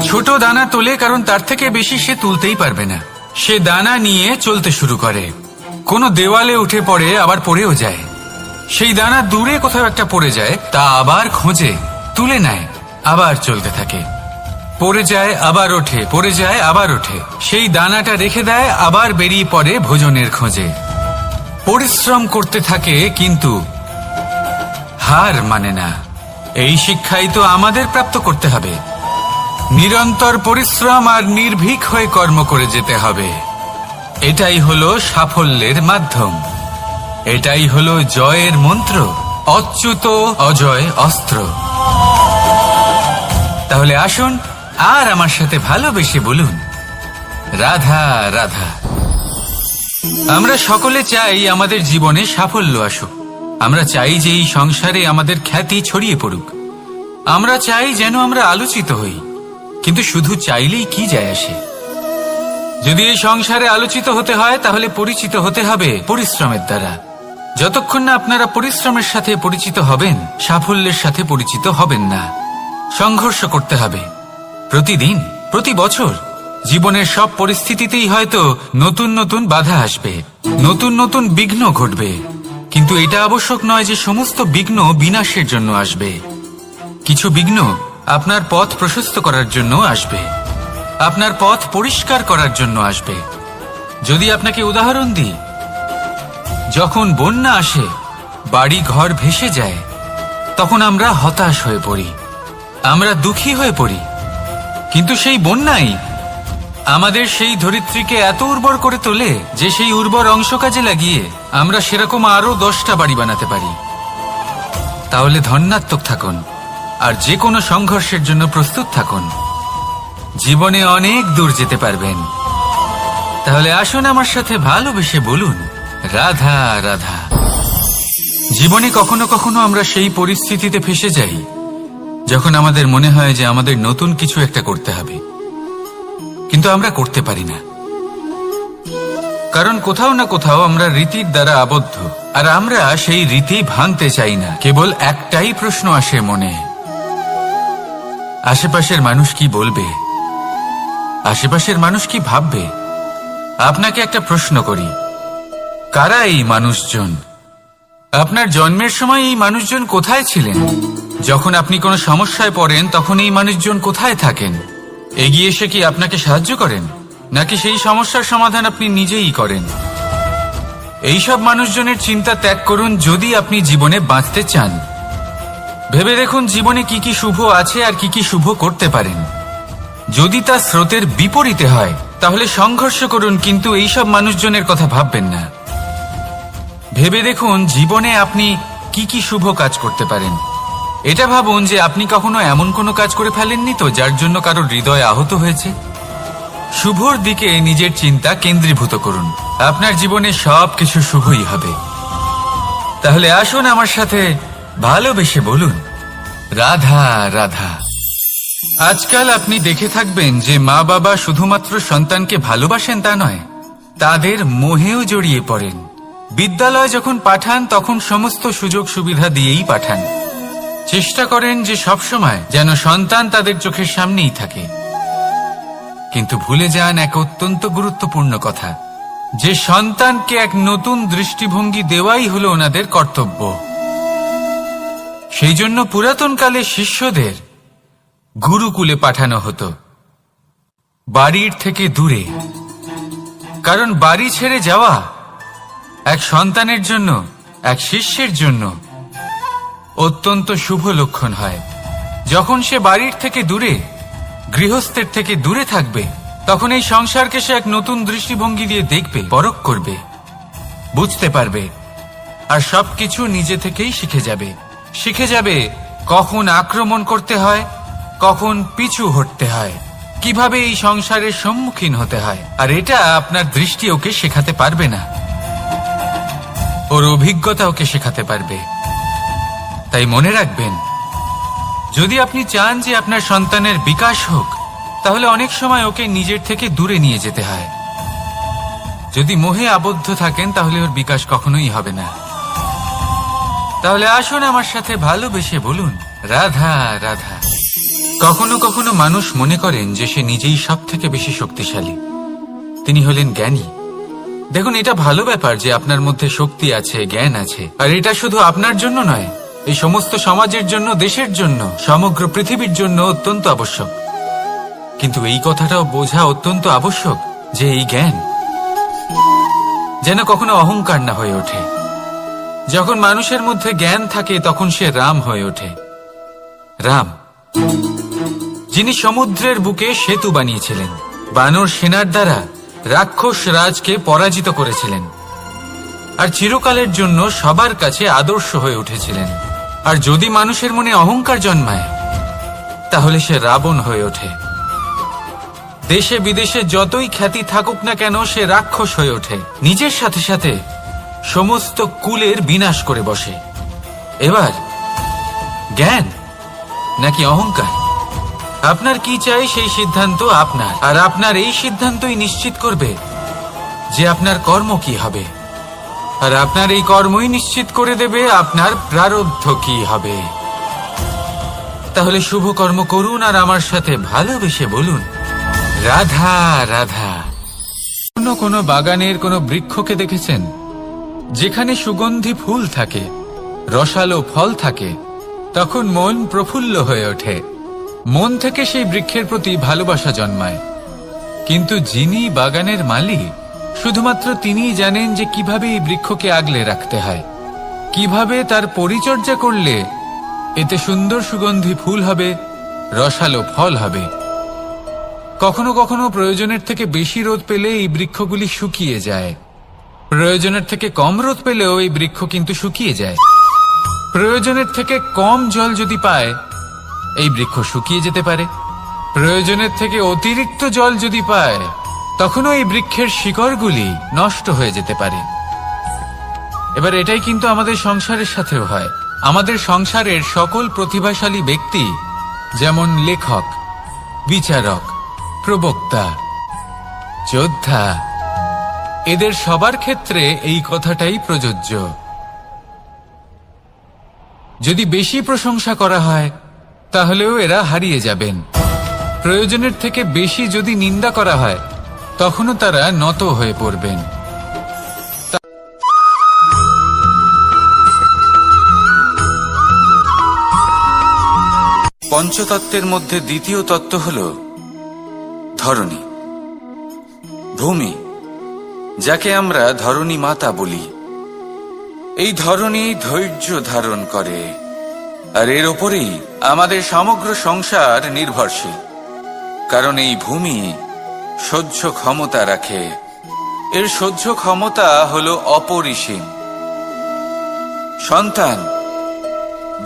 ছোট দানা তোলে কারণ তার থেকে বেশি সে তুলতেই পারবে না। সে দানা নিয়ে চলতে শুরু করে, কোনো দেওয়ালে উঠে পড়ে, আবার পড়েও যায়। সেই দানা দূরে কোথাও একটা পড়ে যায়, তা আবার খোঁজে, তুলে নেয়, আবার চলতে থাকে। পড়ে যায় আবার ওঠে, পড়ে যায় আবার ওঠে। সেই দানাটা রেখে দেয়, আবার বেরিয়ে পড়ে ভোজনের খোঁজে। পরিশ্রম করতে থাকে কিন্তু হার মানে না। এই শিক্ষাই তো আমাদের প্রাপ্ত করতে হবে। নিরন্তর পরিশ্রম আর নির্ভীক হয়ে কর্ম করে যেতে হবে। এটাই হলো সাফল্যের মাধ্যম, এটাই হলো জয়ের মন্ত্র, অচ্যুত অজয় অস্ত্র। তাহলে আসুন আর আমার সাথে ভালোবেসে বলুন, রাধা রাধা। আমরা সকলে চাই আমাদের জীবনে সাফল্য আসুক। আমরা চাই যে এই সংসারে আমাদের খ্যাতি ছড়িয়ে পড়ুক। আমরা চাই যেন আমরা আলোচিত হই। কিন্তু শুধু চাইলেই কি যায় আসে? যদি এই সংসারে আলোচিত হতে হয় তাহলে পরিচিত হতে হবে পরিশ্রমের দ্বারা। যতক্ষণ না আপনারা পরিশ্রমের সাথে পরিচিত হবেন, সাফল্যের সাথে পরিচিত হবেন না। সংঘর্ষ করতে হবে প্রতিদিন, প্রতি বছর। জীবনের সব পরিস্থিতিতেই হয়তো নতুন নতুন বাধা আসবে, নতুন নতুন বিঘ্ন ঘটবে। কিন্তু এটা আবশ্যক নয় যে সমস্ত বিঘ্ন বিনাশের জন্য আসবে। কিছু বিঘ্ন আপনার পথ প্রশস্ত করার জন্য আসবে, আপনার পথ পরিষ্কার করার জন্য আসবে। যদি আপনাকে উদাহরণ দিই, যখন বন্যা আসে, বাড়ি ঘর ভেসে যায়, তখন আমরা হতাশ হয়ে পড়ি, আমরা দুঃখী হয়ে পড়ি। কিন্তু সেই বন্যাই আমাদের সেই ধরিত্রীকে এত উর্বর করে তোলে যে সেই উর্বর অংশ কাজে লাগিয়ে আমরা সেরকম আরো 10টা বাড়ি বানাতে পারি। তাহলে ধন্যাত্মক থাকুন আর যে কোনো সংঘর্ষের জন্য প্রস্তুত থাকুন। জীবনে অনেক দূর যেতে পারবেন। তাহলে আসুন আমার সাথে ভালোবেসে বলুন, রাধা রাধা। জীবনে কখনো কখনো আমরা সেই পরিস্থিতিতে ফেসে যাই যখন আমাদের মনে হয় যে আমাদের নতুন কিছু একটা করতে হবে, কিন্তু আমরা করতে পারি না। কারণ কোথাও না কোথাও আমরা রীতির দ্বারা আবদ্ধ, আর আমরা সেই রীতি ভাঙতে চাই না। কেবল একটাই প্রশ্ন আসে মনে, আশেপাশের মানুষ কি বলবে, আশেপাশের মানুষ কি ভাববে? আপনাকে একটা প্রশ্ন করি, কারা এই মানুষজন? আপনার জন্মের সময় এই মানুষজন কোথায় ছিলেন? যখন আপনি কোনো সমস্যায় পড়েন তখন এই মানুষজন কোথায় থাকেন? এগিয়ে এসে কি আপনাকে সাহায্য করেন, নাকি সেই সমস্যার সমাধান আপনি নিজেই করেন? এইসব মানুষজনের চিন্তা ত্যাগ করুন যদি আপনি জীবনে বাঁচতে চান। ভেবে দেখুন জীবনে কি কি শুভ আছে আর কি কি শুভ করতে পারেন। যদি তা স্রোতের বিপরীতে হয় তাহলে সংঘর্ষ করুন, কিন্তু এইসব মানুষজনের কথা ভাববেন না। ভেবে দেখুন জীবনে আপনি কি কি শুভ কাজ করতে পারেন। এটা ভাবুন যে আপনি কখনো এমন কোনো কাজ করে ফেলেননি তো যার জন্য কারোর হৃদয় আহত হয়েছে। শুভর দিকে নিজের চিন্তা কেন্দ্রীভূত করুন, আপনার জীবনে সব কিছু শুভই হবে। তাহলে আসুন আমার সাথে ভালোবেসে বলুন, রাধা রাধা। আজকাল আপনি দেখে থাকবেন যে মা বাবা শুধুমাত্র সন্তানকে ভালোবাসেন তা নয়, তাদের মোহেও জড়িয়ে পড়েন। বিদ্যালয় যখন পাঠান তখন সমস্ত সুযোগ সুবিধা দিয়েই পাঠান। চেষ্টা করেন যে সবসময় যেন সন্তান তাদের চোখের সামনেই থাকে। কিন্তু ভুলে যান এক অত্যন্ত গুরুত্বপূর্ণ কথা, যে সন্তানকে এক নতুন দৃষ্টিভঙ্গি দেওয়াই হলো ওনাদের কর্তব্য। সেই জন্য পুরাতনকালে শিষ্যদের গুরুকুলে পাঠানো হতো, বাড়ির থেকে দূরে। কারণ বাড়ি ছেড়ে যাওয়া এক সন্তানের জন্য, এক শিষ্যের জন্য অত্যন্ত শুভ লক্ষণ হয়। যখন সে বাড়ির থেকে দূরে, গৃহস্থের থেকে দূরে থাকবে, তখন এই সংসারকে সে এক নতুন দৃষ্টিভঙ্গি দিয়ে দেখবে, পরখ করবে, বুঝতে পারবে, আর সবকিছু নিজে থেকেই শিখে যাবে কখন আক্রমণ করতে হয়, কখন পিছু হটতে হয়, কিভাবে এই সংসারের সম্মুখীন হতে হয়। আর এটা আপনার দৃষ্টি ওকে শেখাতে পারবে না, ওর অভিজ্ঞতা ওকে শেখাতে পারবে। তাই মনে রাখবেন, যদি আপনি চান যে আপনার সন্তানের বিকাশ হোক, তাহলে অনেক সময় ওকে নিজের থেকে দূরে নিয়ে যেতে হয়। যদি মোহে আবদ্ধ থাকেন তাহলে ওর বিকাশ কখনোই হবে না। তাহলে আসুন আমার সাথে ভালোবেসে বলুন, রাধা রাধা। কখনো কখনো মানুষ মনে করেন যে সে নিজেই সব থেকে বেশি শক্তিশালী, তিনি হলেন জ্ঞানী। দেখুন, এটা ভালো ব্যাপার যে আপনার মধ্যে শক্তি আছে, জ্ঞান আছে, আর এটা শুধু আপনার জন্য নয়, এই সমস্ত সমাজের জন্য, দেশের জন্য, সমগ্র পৃথিবীর জন্য অত্যন্ত আবশ্যক। কিন্তু এই কথাটাও বোঝা অত্যন্ত আবশ্যক যে এই জ্ঞান যেন কখনো অহংকার না হয়ে ওঠে। যখন মানুষের মধ্যে জ্ঞান থাকে তখন সে রাম হয়ে ওঠে। রাম, যিনি সমুদ্রের বুকে সেতু বানিয়েছিলেন, বানর সেনার দ্বারা রাক্ষস রাজকে পরাজিত করেছিলেন, আর চিরকালের জন্য সবার কাছে আদর্শ হয়ে উঠেছিলেন। আর যদি মানুষের মনে অহংকার জন্মায়, তাহলে সে রাবণ হয়ে ওঠে। দেশে বিদেশে যতই খ্যাতি থাকুক না কেন, সে রাক্ষস হয়ে ওঠে, নিজের সাথে সাথে সমস্ত কুলের বিনাশ করে বসে। এবার জ্ঞান নাকি অহংকার, আপনার কি চাই সেই সিদ্ধান্ত আপনার, আর আপনার এই সিদ্ধান্তই নিশ্চিত করবে যে আপনার কর্ম কি হবে, আর আপনার এই কর্মই নিশ্চিত করে দেবে আপনার প্রারব্ধ কি হবে। তাহলে শুভ কর্ম করুন আর আমার সাথে ভালোবেসে বলুন, রাধা রাধা। কোনো বাগানের কোনো বৃক্ষকে দেখেছেন যেখানে সুগন্ধি ফুল থাকে, রসালো ফল থাকে, তখন মন প্রফুল্ল হয়ে ওঠে, মন থেকে সেই বৃক্ষের প্রতি ভালোবাসা জন্মায়। কিন্তু যিনি বাগানের মালিক, শুধুমাত্র তিনিই জানেন যে কিভাবে এই বৃক্ষকে আগলে রাখতে হয়, কিভাবে তার পরিচর্যা করলে এতে সুন্দর সুগন্ধি ফুল হবে, রসালো ফল হবে। কখনো কখনো প্রয়োজনের থেকে বেশি রোদ পেলে এই বৃক্ষগুলি শুকিয়ে যায়, প্রয়োজনের থেকে কম রোদ পেলেও এই বৃক্ষ কিন্তু শুকিয়ে যায়। প্রয়োজনের থেকে কম জল যদি পায়, এই বৃক্ষ শুকিয়ে যেতে পারে। প্রয়োজনের থেকে অতিরিক্ত জল যদি পায়, তখনও এই বৃক্ষের শিকড়গুলি নষ্ট হয়ে যেতে পারে। এবার এটাই কিন্তু আমাদের সংসারের সাথেও হয়। আমাদের সংসারের সকল প্রতিভাশালী ব্যক্তি, যেমন লেখক, বিচারক, প্রবক্তা, যোদ্ধা, এদের সবার ক্ষেত্রে এই কথাটাই প্রযোজ্য। যদি বেশি প্রশংসা করা হয়, তাহলেও এরা হারিয়ে যাবেন। প্রয়োজনের থেকে বেশি যদি নিন্দা করা হয়, তখনও তারা নত হয়ে পড়বেন। পঞ্চতত্ত্বের মধ্যে দ্বিতীয় তত্ত্ব হল ধরণী, ভূমি, যাকে আমরা ধরণী মাতা বলি। এই ধরণী ধৈর্য ধারণ করে, আর এর ওপরেই আমাদের সমগ্র সংসার নির্ভরশীল। কারণ এই ভূমি সহ্য ক্ষমতা রাখে, এর সহ্য ক্ষমতা হল অপরিসীম। সন্তান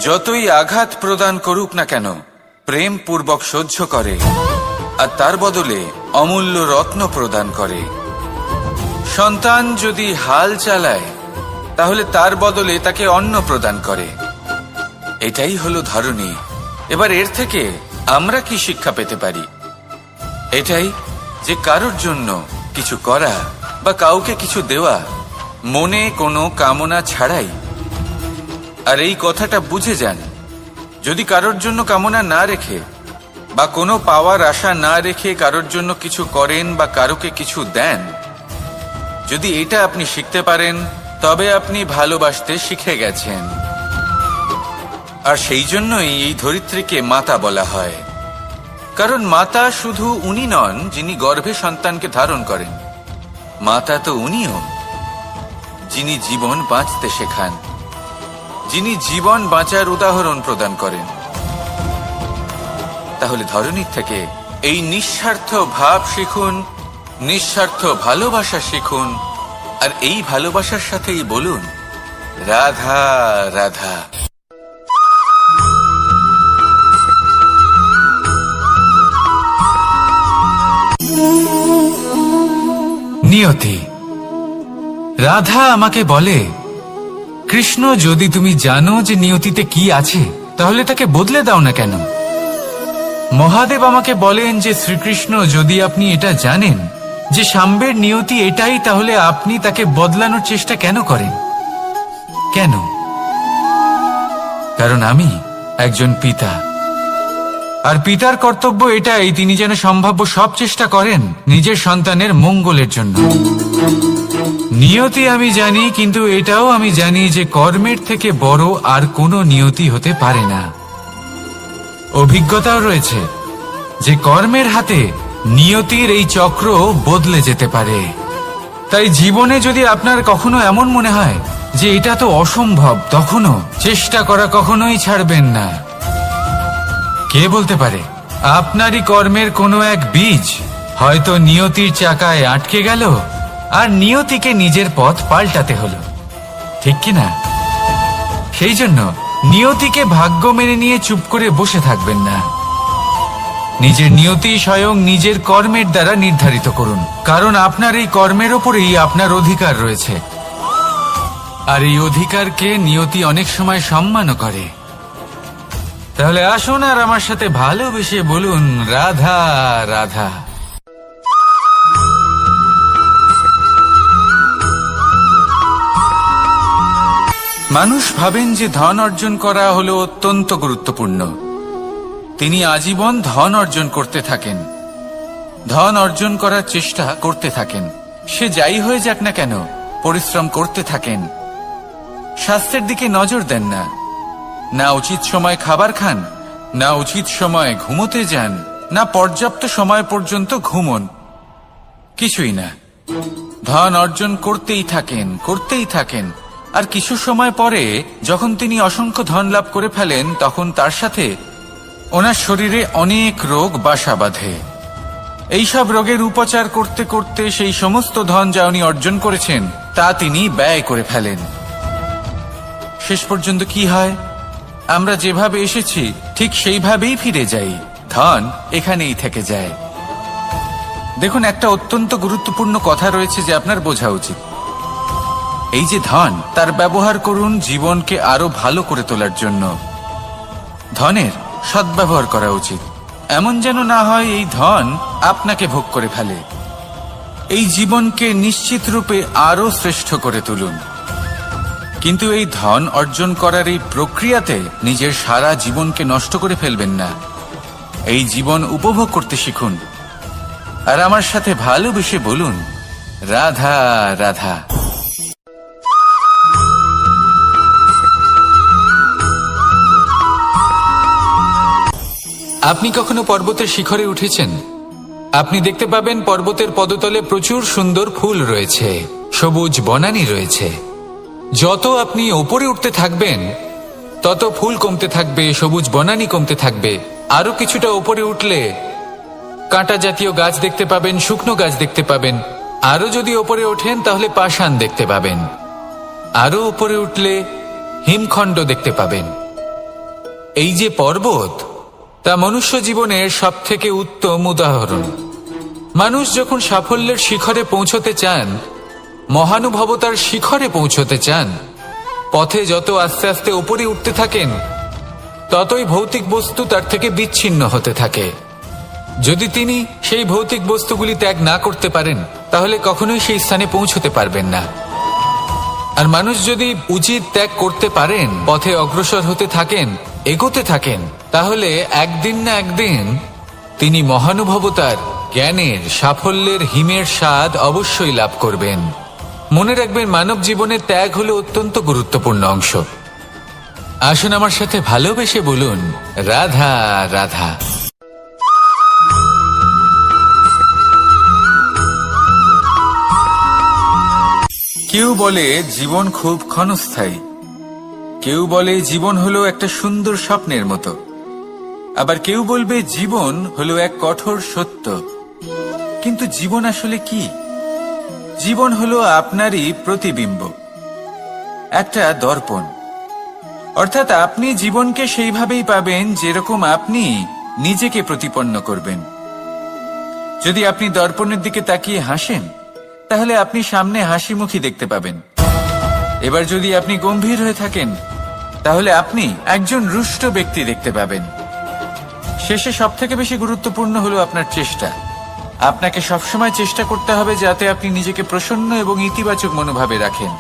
যতই আঘাত প্রদান করুক না কেন, প্রেম পূর্বক সহ্য করে, আর তার বদলে অমূল্য রত্ন প্রদান করে। সন্তান যদি হাল চালায়, তাহলে তার বদলে তাকে অন্ন প্রদান করে। এটাই হলো ধরণী। এবার এর থেকে আমরা কি শিক্ষা পেতে পারি? এটাই যে কারোর জন্য কিছু করা বা কাউকে কিছু দেওয়া মনে কোনো কামনা ছাড়াই। আর এই কথাটা বুঝে যান, যদি কারোর জন্য কামনা না রেখে বা কোনো পাওয়ার আশা না রেখে কারোর জন্য কিছু করেন বা কারোকে কিছু দেন, যদি এটা আপনি শিখতে পারেন, তবে আপনি ভালোবাসতে শিখে গেছেন। আর সেই জন্যই এই ধরিত্রীকে মাতা বলা হয়। কারণ মাতা শুধু উনি নন যিনি গর্ভে সন্তানকে ধারণ করেন, মাতা তো উনিও যিনি জীবন বাঁচতে শেখান, যিনি জীবন বাঁচার উদাহরণ প্রদান করেন। তাহলে ধরনীর থেকে এই নিঃস্বার্থ ভাব শিখুন, নিঃস্বার্থ ভালোবাসা শিখুন, আর এই ভালোবাসার সাথেই বলুন রাধা রাধা। নিয়তি। রাধা আমাকে বলে, কৃষ্ণ, যদি তুমি জানো যে নিয়তিতে কি আছে, তাহলে তাকে বদলে দাও না কেন? মহাদেব আমাকে বলেন যে শ্রীকৃষ্ণ, যদি আপনি এটা জানেন যে সাম্বের নিয়তি এটাই, তাহলে আপনি তাকে বদলানোর চেষ্টা কেন করেন? কেন? কারণ আমি একজন পিতা, আর পিতার কর্তব্য এটাই, তিনি যেন সম্ভাব্য সব চেষ্টা করেন নিজের সন্তানের মঙ্গলের জন্য। নিয়তি আমি জানি, কিন্তু এটাও আমি জানি যে কর্মের থেকে বড় আর কোনো নিয়তি হতে পারে না। অভিজ্ঞতাও রয়েছে যে কর্মের হাতে নিয়তির এই চক্র বদলে যেতে পারে। তাই জীবনে যদি আপনার কখনো এমন মনে হয় যে এটা তো অসম্ভব, তখনও চেষ্টা করা কখনোই ছাড়বেন না। কে বলতে পারে আপনারই কর্মের কোনো এক বীজ হয়তো নিয়তির চাকায় আটকে গেল, আর নিয়তিকে নিজের পথ পাল্টাতে হলো, ঠিক কি না? সেই জন্য নিয়তিকে ভাগ্য মেনে নিয়ে চুপ করে বসে থাকবেন না। নিজের নিয়তি স্বয়ং নিজের কর্মের দ্বারা নির্ধারিত করুন, কারণ আপনার এই কর্মের ওপরেই আপনার অধিকার রয়েছে। আর এই অধিকারকে নিয়তি অনেক সময় সম্মানও করে। তাহলে আসুন আর আমার সাথে ভালোবেসে বলুন রাধা রাধা। মানুষ ভাবেন যে ধন অর্জন করা হলো অত্যন্ত গুরুত্বপূর্ণ। তিনি আজীবন ধন অর্জন করতে থাকেন, ধন অর্জন করার চেষ্টা করতে থাকেন। সে যাই হয়ে যাক না কেন, পরিশ্রম করতে থাকেন। স্বাস্থ্যের দিকে নজর দেন না, না উচিত সময় খাবার খান, না উচিত সময় ঘুমোতে যান, না পর্যাপ্ত সময় পর্যন্ত ঘুমন, কিছুই না। ধন অর্জন করতেই থাকেন, করতেই থাকেন। আর কিছু সময় পরে যখন তিনি অসংখ্য ধন লাভ করে ফেলেন, তখন তার সাথে ওনার শরীরে অনেক রোগ বাসা বাঁধে। এইসব রোগের উপচার করতে করতে সেই সমস্ত ধন যা উনি অর্জন করেছেন তা তিনি ব্যয় করে ফেলেন। শেষ পর্যন্ত কি হয়? আমরা যেভাবে এসেছি ঠিক সেইভাবেই ফিরে যাই, ধন এখানেই থেকে যায়। দেখুন, একটা অত্যন্ত গুরুত্বপূর্ণ কথা রয়েছে যে আপনার বোঝা উচিত। এই যে ধন, তার ব্যবহার করুন জীবনকে আরো ভালো করে তোলার জন্য। ধনের সদ্ব্যবহার করা উচিত, এমন যেন না হয় এই ধন আপনাকে ভোগ করে ফেলে। এই জীবনকে নিশ্চিত রূপে আরো শ্রেষ্ঠ করে তুলুন। কিন্তু এই ধন অর্জন করার এই প্রক্রিয়াতে নিজের সারা জীবনকে নষ্ট করে ফেলবেন না। এই জীবন উপভোগ করতে শিখুন, আর আমার সাথে ভালোবেসে বলুন রাধা রাধা। আপনি কখনো পর্বতের শিখরে উঠেছেন? আপনি দেখতে পাবেন পর্বতের পদতলে প্রচুর সুন্দর ফুল রয়েছে, সবুজ বনানী রয়েছে। যত আপনি ওপরে উঠতে থাকবেন তত ফুল কমতে থাকবে, সবুজ বনানী কমতে থাকবে। আরো কিছুটা ওপরে উঠলে কাঁটা জাতীয় গাছ দেখতে পাবেন, শুকনো গাছ দেখতে পাবেন। আরো যদি ওপরে ওঠেন তাহলে পাষাণ দেখতে পাবেন। আরো উপরে উঠলে হিমখণ্ড দেখতে পাবেন। এই যে পর্বত, তা মনুষ্য জীবনের সবথেকে উত্তম উদাহরণ। মানুষ যখন সাফল্যের শিখরে পৌঁছতে চান, মহানুভবতার শিখরে পৌঁছতে চান, পথে যত আস্তে আস্তে উপরে উঠতে থাকেন ততই ভৌতিক বস্তু তার থেকে বিচ্ছিন্ন হতে থাকে। যদি তিনি সেই ভৌতিক বস্তুগুলি ত্যাগ না করতে পারেন, তাহলে কখনোই সেই স্থানে পৌঁছতে পারবেন না। আর মানুষ যদি উচিত ত্যাগ করতে পারেন, পথে অগ্রসর হতে থাকেন, এগোতে থাকেন, তাহলে একদিন না একদিন তিনি মহানুভবতার, জ্ঞানের, সাফল্যের হিমের স্বাদ অবশ্যই লাভ করবেন। মনে রাখবেন, মানব জীবনে ত্যাগ হলো অত্যন্ত গুরুত্বপূর্ণ অংশ। আসুন আমার সাথে ভালোবেসে বলুন, রাধা রাধা। কেউ বলে জীবন খুব ক্ষণস্থায়ী, কেউ বলে জীবন হলো একটা সুন্দর স্বপ্নের মতো, আবার কেউ বলবে জীবন হলো এক কঠোর সত্য। কিন্তু জীবন আসলে কি? জীবন হলো আপনারই প্রতিবিম্ব, একটা দর্পণ। অর্থাৎ আপনি জীবনকে সেইভাবেই পাবেন যেরকম আপনি নিজেকে প্রতিপন্ন করবেন। যদি আপনি দর্পণের দিকে তাকিয়ে হাসেন, তাহলে আপনি সামনে হাসি মুখী দেখতে পাবেন। এবার যদি আপনি গম্ভীর হয়ে থাকেন, তাহলে আপনি একজন রুষ্ট ব্যক্তি দেখতে পাবেন। শেষে সবথেকে বেশি গুরুত্বপূর্ণ হলো আপনার চেষ্টা। আপনাকে সবসময় চেষ্টা করতে হবে যাতে আপনি নিজেকে প্রসন্ন এবং ইতিবাচক মনোভাবে রাখেন।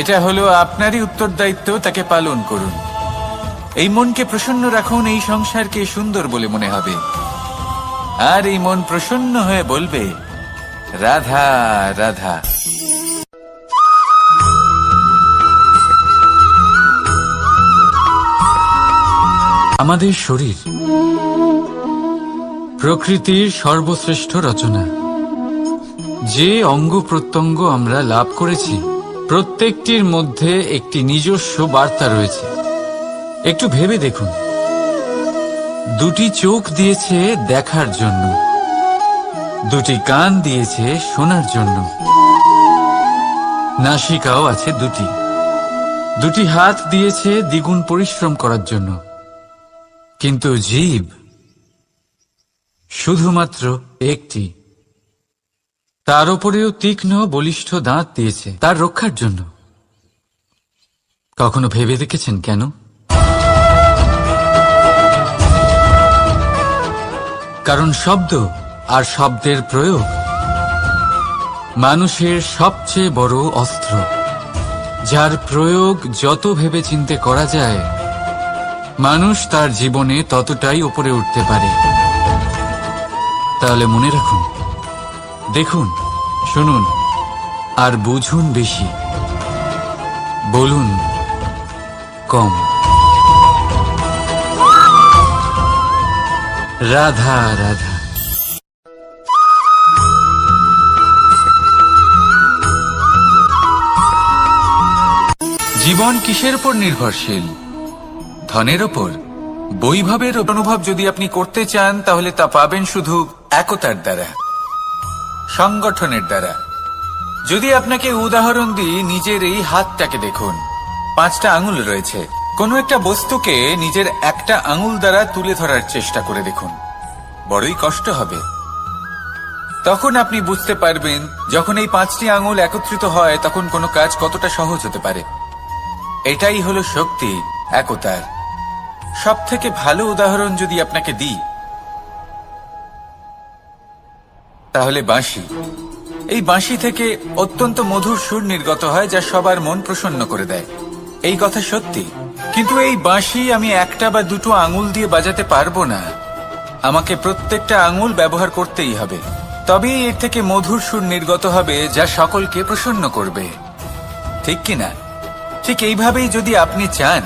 এটা হলো আপনারই উত্তরদায়িত্ব, তাকে পালন করুন। এই মনকে প্রসন্ন রাখুন, এই সংসারকে সুন্দর বলে মনে হবে। আর এই মন প্রসন্ন হয়ে বলবে, রাধা রাধা। আমাদের শরীর প্রকৃতির সর্বশ্রেষ্ঠ রচনা। যে অঙ্গ প্রত্যঙ্গ আমরা লাভ করেছি, প্রত্যেকটির মধ্যে একটি নিজস্ব বার্তা রয়েছে। একটু ভেবে দেখুন, দুটি চোখ দিয়েছে দেখার জন্য, দুটি কান দিয়েছে শোনার জন্য, নাসিকাও আছে দুটি, দুটি হাত দিয়েছে দ্বিগুণ পরিশ্রম করার জন্য। কিন্তু জীব শুধুমাত্র একটি। তার উপরেও তীক্ষ্ণ বলিষ্ঠ দাঁত দিয়েছে তার রক্ষার জন্য। কখনো ভেবে দেখেছেন কেন? কারণ শব্দ আর শব্দের প্রয়োগ মানুষের সবচেয়ে বড় অস্ত্র, যার প্রয়োগ যত ভেবে চিন্তে করা যায়, মানুষ তার জীবনে ততটাই উপরে উঠতে পারে। তাহলে মনে রাখুন, দেখুন, শুনুন আর বুঝুন বেশি, বলুন কম। রাধা রাধা। জীবন কিসের উপর নির্ভরশীল? ধনের ওপর? বৈভবের অনুভব যদি আপনি করতে চান, তাহলে তা পাবেন শুধু একতার দ্বারা, সংগঠনের দ্বারা। যদি আপনাকে উদাহরণ দিই, নিজের এই হাতটাকে দেখুন, 5টা আঙুল রয়েছে। কোনো একটা বস্তুকে নিজের একটা আঙুল দ্বারা তুলে ধরার চেষ্টা করে দেখুন, বড়ই কষ্ট হবে। তখন আপনি বুঝতে পারবেন, যখন এই 5টি আঙুল একত্রিত হয়, তখন কোনো কাজ কতটা সহজ হতে পারে। এটাই হলো শক্তি, একতার। সব থেকে ভালো উদাহরণ যদি আপনাকে দিই, তাহলে বাঁশি। এই বাঁশি থেকে অত্যন্ত মধুর সুর নির্গত হয়, যা সবার মন প্রসন্ন করে দেয়। এই কথা সত্যি। কিন্তু এই বাঁশি আমি একটা বা দুটো আঙুল দিয়ে বাজাতে পারবো না। আমাকে প্রত্যেকটা আঙুল ব্যবহার করতেই হবে, তবেই এর থেকে মধুর সুর নির্গত হবে, যা সকলকে প্রসন্ন করবে। ঠিক কিনা? ঠিক এইভাবেই যদি আপনি চান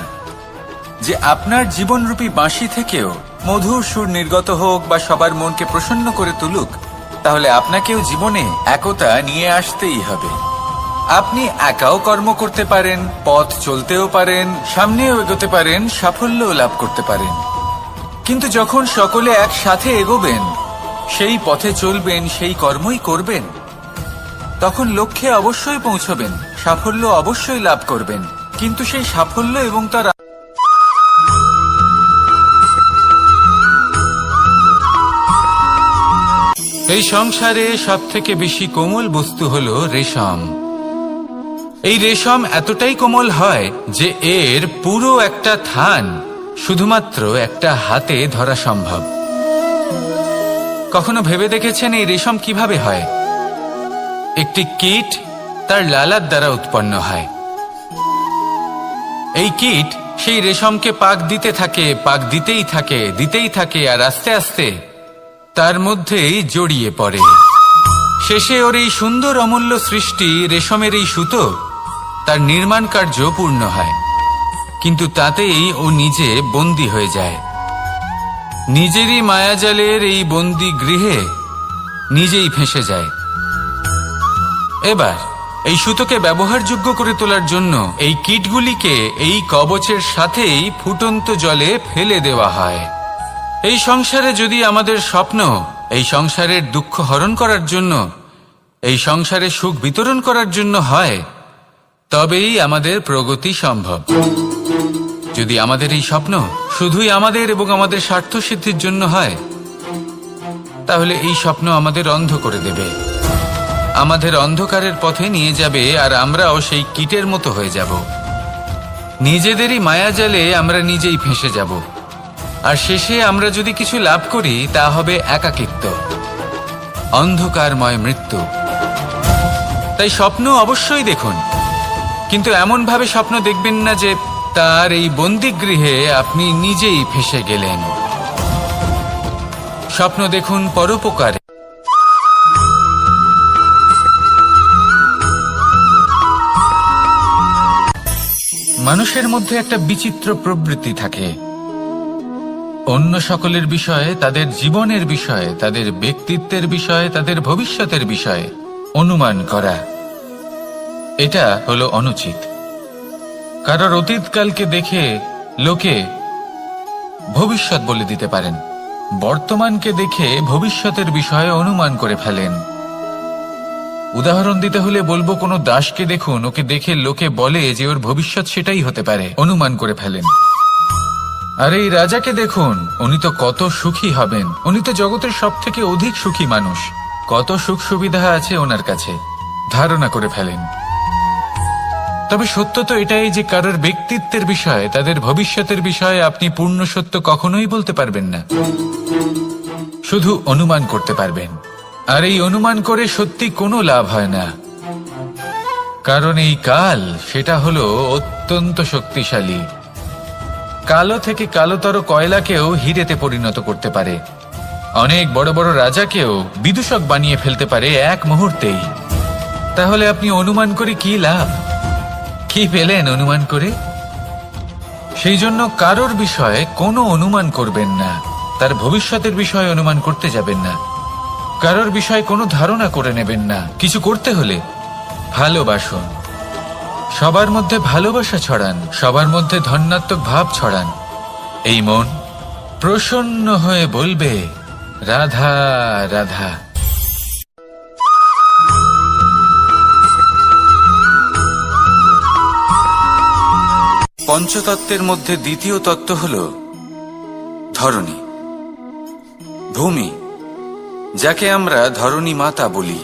যে আপনার জীবনরূপী বাঁশি থেকেও মধুর সুর নির্গত হোক বা সবার মনকে প্রসন্ন করে তুলুক, তাহলে আপনাকেও জীবনে একতা নিয়ে আসতেই হবে। আপনি একাও কর্ম করতে পারেন, পথ চলতেও পারেন, সামনেও এগোতে পারেন, সাফল্যও লাভ করতে পারেন। কিন্তু যখন সকলে একসাথে এগোবেন, সেই পথে চলবেন, সেই কর্মই করবেন, তখন লক্ষ্যে অবশ্যই পৌঁছবেন, সাফল্য অবশ্যই লাভ করবেন। কিন্তু সেই সাফল্য এবং তার এই সংসারে সবথেকে বেশি কোমল বস্তু হলো রেশম। এই রেশম এতটাই কোমল হয় যে এর পুরো একটা থান শুধুমাত্র একটা হাতে ধরা সম্ভব। কখনো ভেবে দেখেছেন এই রেশম কিভাবে হয়? একটি কীট তার লালার দ্বারা উৎপন্ন হয়। এই কীট সেই রেশমকে পাক দিতে থাকে, পাক দিতেই থাকে আর আস্তে আস্তে তার মধ্যেই জড়িয়ে পড়ে। শেষে ওর এই সুন্দর অমূল্য সৃষ্টি রেশমের এই সুতো, তার নির্মাণ কার্য পূর্ণ হয়। কিন্তু তাতেই ও নিজে বন্দী হয়ে যায়। নিজেরই মায়াজালের এই বন্দী গৃহে নিজেই ফেঁসে যায়। এবার এই সুতোকে ব্যবহারযোগ্য করে তোলার জন্য এই কীটগুলিকে এই কবচের সাথেই ফুটন্ত জলে ফেলে দেওয়া হয়। এই সংসারে যদি আমাদের স্বপ্ন এই সংসারের দুঃখ হরণ করার জন্য, এই সংসারে সুখ বিতরণ করার জন্য হয়, তবেই আমাদের প্রগতি সম্ভব। যদি আমাদের এই স্বপ্ন শুধুই আমাদের এবং আমাদের স্বার্থ সিদ্ধির জন্য হয়, তাহলে এই স্বপ্ন আমাদের অন্ধ করে দেবে, আমাদের অন্ধকারের পথে নিয়ে যাবে, আর আমরাও সেই কীটের মতো হয়ে যাব। নিজেদেরই মায়াজালে আমরা নিজেই ফেঁসে যাব, আর শেষে আমরা যদি কিছু লাভ করি তা হবে একাকিত্ব, অন্ধকারময় মৃত্যু। তাই স্বপ্ন অবশ্যই দেখুন, কিন্তু এমন ভাবে স্বপ্ন দেখবেন না যে তার এই বন্দিগৃহে আপনি নিজেই ফেঁসে গেলেন। স্বপ্ন দেখুন পরোপকারে। মানুষের মধ্যে একটা বিচিত্র প্রবৃত্তি থাকে, অন্য সকলের বিষয়ে, তাদের জীবনের বিষয়ে, তাদের ব্যক্তিত্বের বিষয়ে, তাদের ভবিষ্যতের বিষয়ে অনুমান করা। এটা হলো অনুচিত। কারোর অতীতকালকে দেখে লোকে ভবিষ্যৎ বলে দিতে পারেন, বর্তমানকে দেখে ভবিষ্যতের বিষয়ে অনুমান করে ফেলেন। উদাহরণ দিতে হলে বলবো, কোনো দাসকে দেখুন, ওকে দেখে লোকে বলে যে ওর ভবিষ্যৎ সেটাই হতে পারে, অনুমান করে ফেলেন। আর এই রাজাকে দেখুন, উনি তো কত সুখী হবেন, উনি তো জগতের সব থেকে অধিক সুখী মানুষ, কত সুখ সুবিধা আছে ওনার কাছে, ধারণা করে ফেলেন। তবে সত্য তো এটাই যে কারোর ব্যক্তিত্বের বিষয়ে, তাদের ভবিষ্যতের বিষয়ে আপনি পূর্ণ সত্য কখনোই বলতে পারবেন না, শুধু অনুমান করতে পারবেন। আর এই অনুমান করে সত্যি কোনো লাভ হয় না, কারণ এই কাল সেটা হলো অত্যন্ত শক্তিশালী। কালো থেকে কালোতর কয়লাকেও হীরেতে পরিণত করতে পারে, অনেক বড় বড় রাজাকেও বিদূষক বানিয়ে ফেলতে পারে এক মুহূর্তেই। তাহলে আপনি অনুমান করে কি লাভ? কি পেলেন অনুমান করে? সেই জন্য কারোর বিষয়ে কোনো অনুমান করবেন না, তার ভবিষ্যতের বিষয়ে অনুমান করতে যাবেন না, কারোর বিষয়ে কোনো ধারণা করে নেবেন না। কিছু করতে হলে ভালোবাসুন, সবার মধ্যে ভালোবাসা ছড়ান, সবার মধ্যে ধন্যাত্মক ভাব ছড়ান। এই মন প্রসন্ন হয়ে বলবে, রাধা রাধা। পঞ্চতত্ত্বের মধ্যে দ্বিতীয় তত্ত্ব হল ধরণী, ভূমি, যাকে আমরা ধরণী মাতা বলি।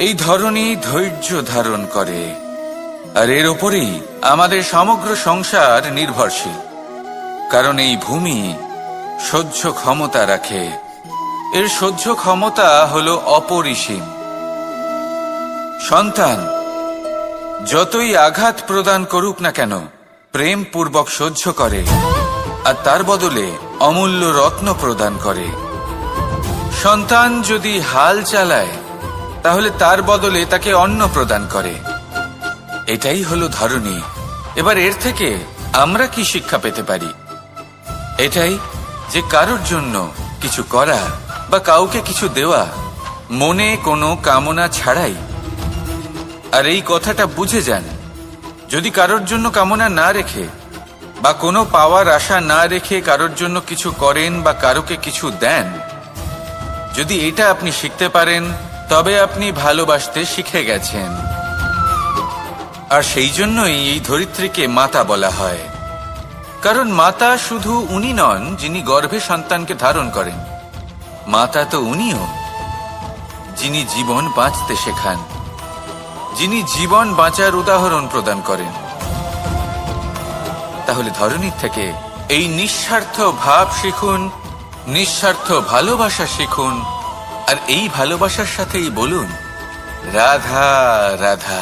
এই ধরণী ধৈর্য ধারণ করে, আর এর ওপরেই আমাদের সমগ্র সংসার নির্ভরশীল। কারণ এই ভূমি সহ্য ক্ষমতা রাখে, এর সহ্য ক্ষমতা হল অপরিসীম। সন্তান যতই আঘাত প্রদান করুক না কেন, প্রেম পূর্বক সহ্য করে, আর তার বদলে অমূল্য রত্ন প্রদান করে। সন্তান যদি হাল চালায়, তাহলে তার বদলে তাকে অন্ন প্রদান করে। এটাই হলো ধরণী। এবার এর থেকে আমরা কি শিক্ষা পেতে পারি? এটাই যে কারোর জন্য কিছু করা বা কাউকে কিছু দেওয়া মনে কোনো কামনা ছাড়াই। আর এই কথাটা বুঝে যান, যদি কারোর জন্য কামনা না রেখে বা কোনো পাওয়ার আশা না রেখে কারোর জন্য কিছু করেন বা কারোকে কিছু দেন, যদি এটা আপনি শিখতে পারেন, তবে আপনি ভালোবাসতে শিখে গেছেন। আর সেই জন্যই এই ধরিত্রীকে মাতা বলা হয়। কারণ মাতা শুধু উনি নন যিনি গর্ভে সন্তানকে ধারণ করেন, মাতা তো উনিও যিনি জীবন বাঁচতে শেখান, যিনি জীবন বাঁচার উদাহরণ প্রদান করেন। তাহলে ধরণীর থেকে এই নিঃস্বার্থ ভাব শিখুন, নিঃস্বার্থ ভালোবাসা শিখুন, আর এই ভালোবাসার সাথেই বলুন রাধা রাধা।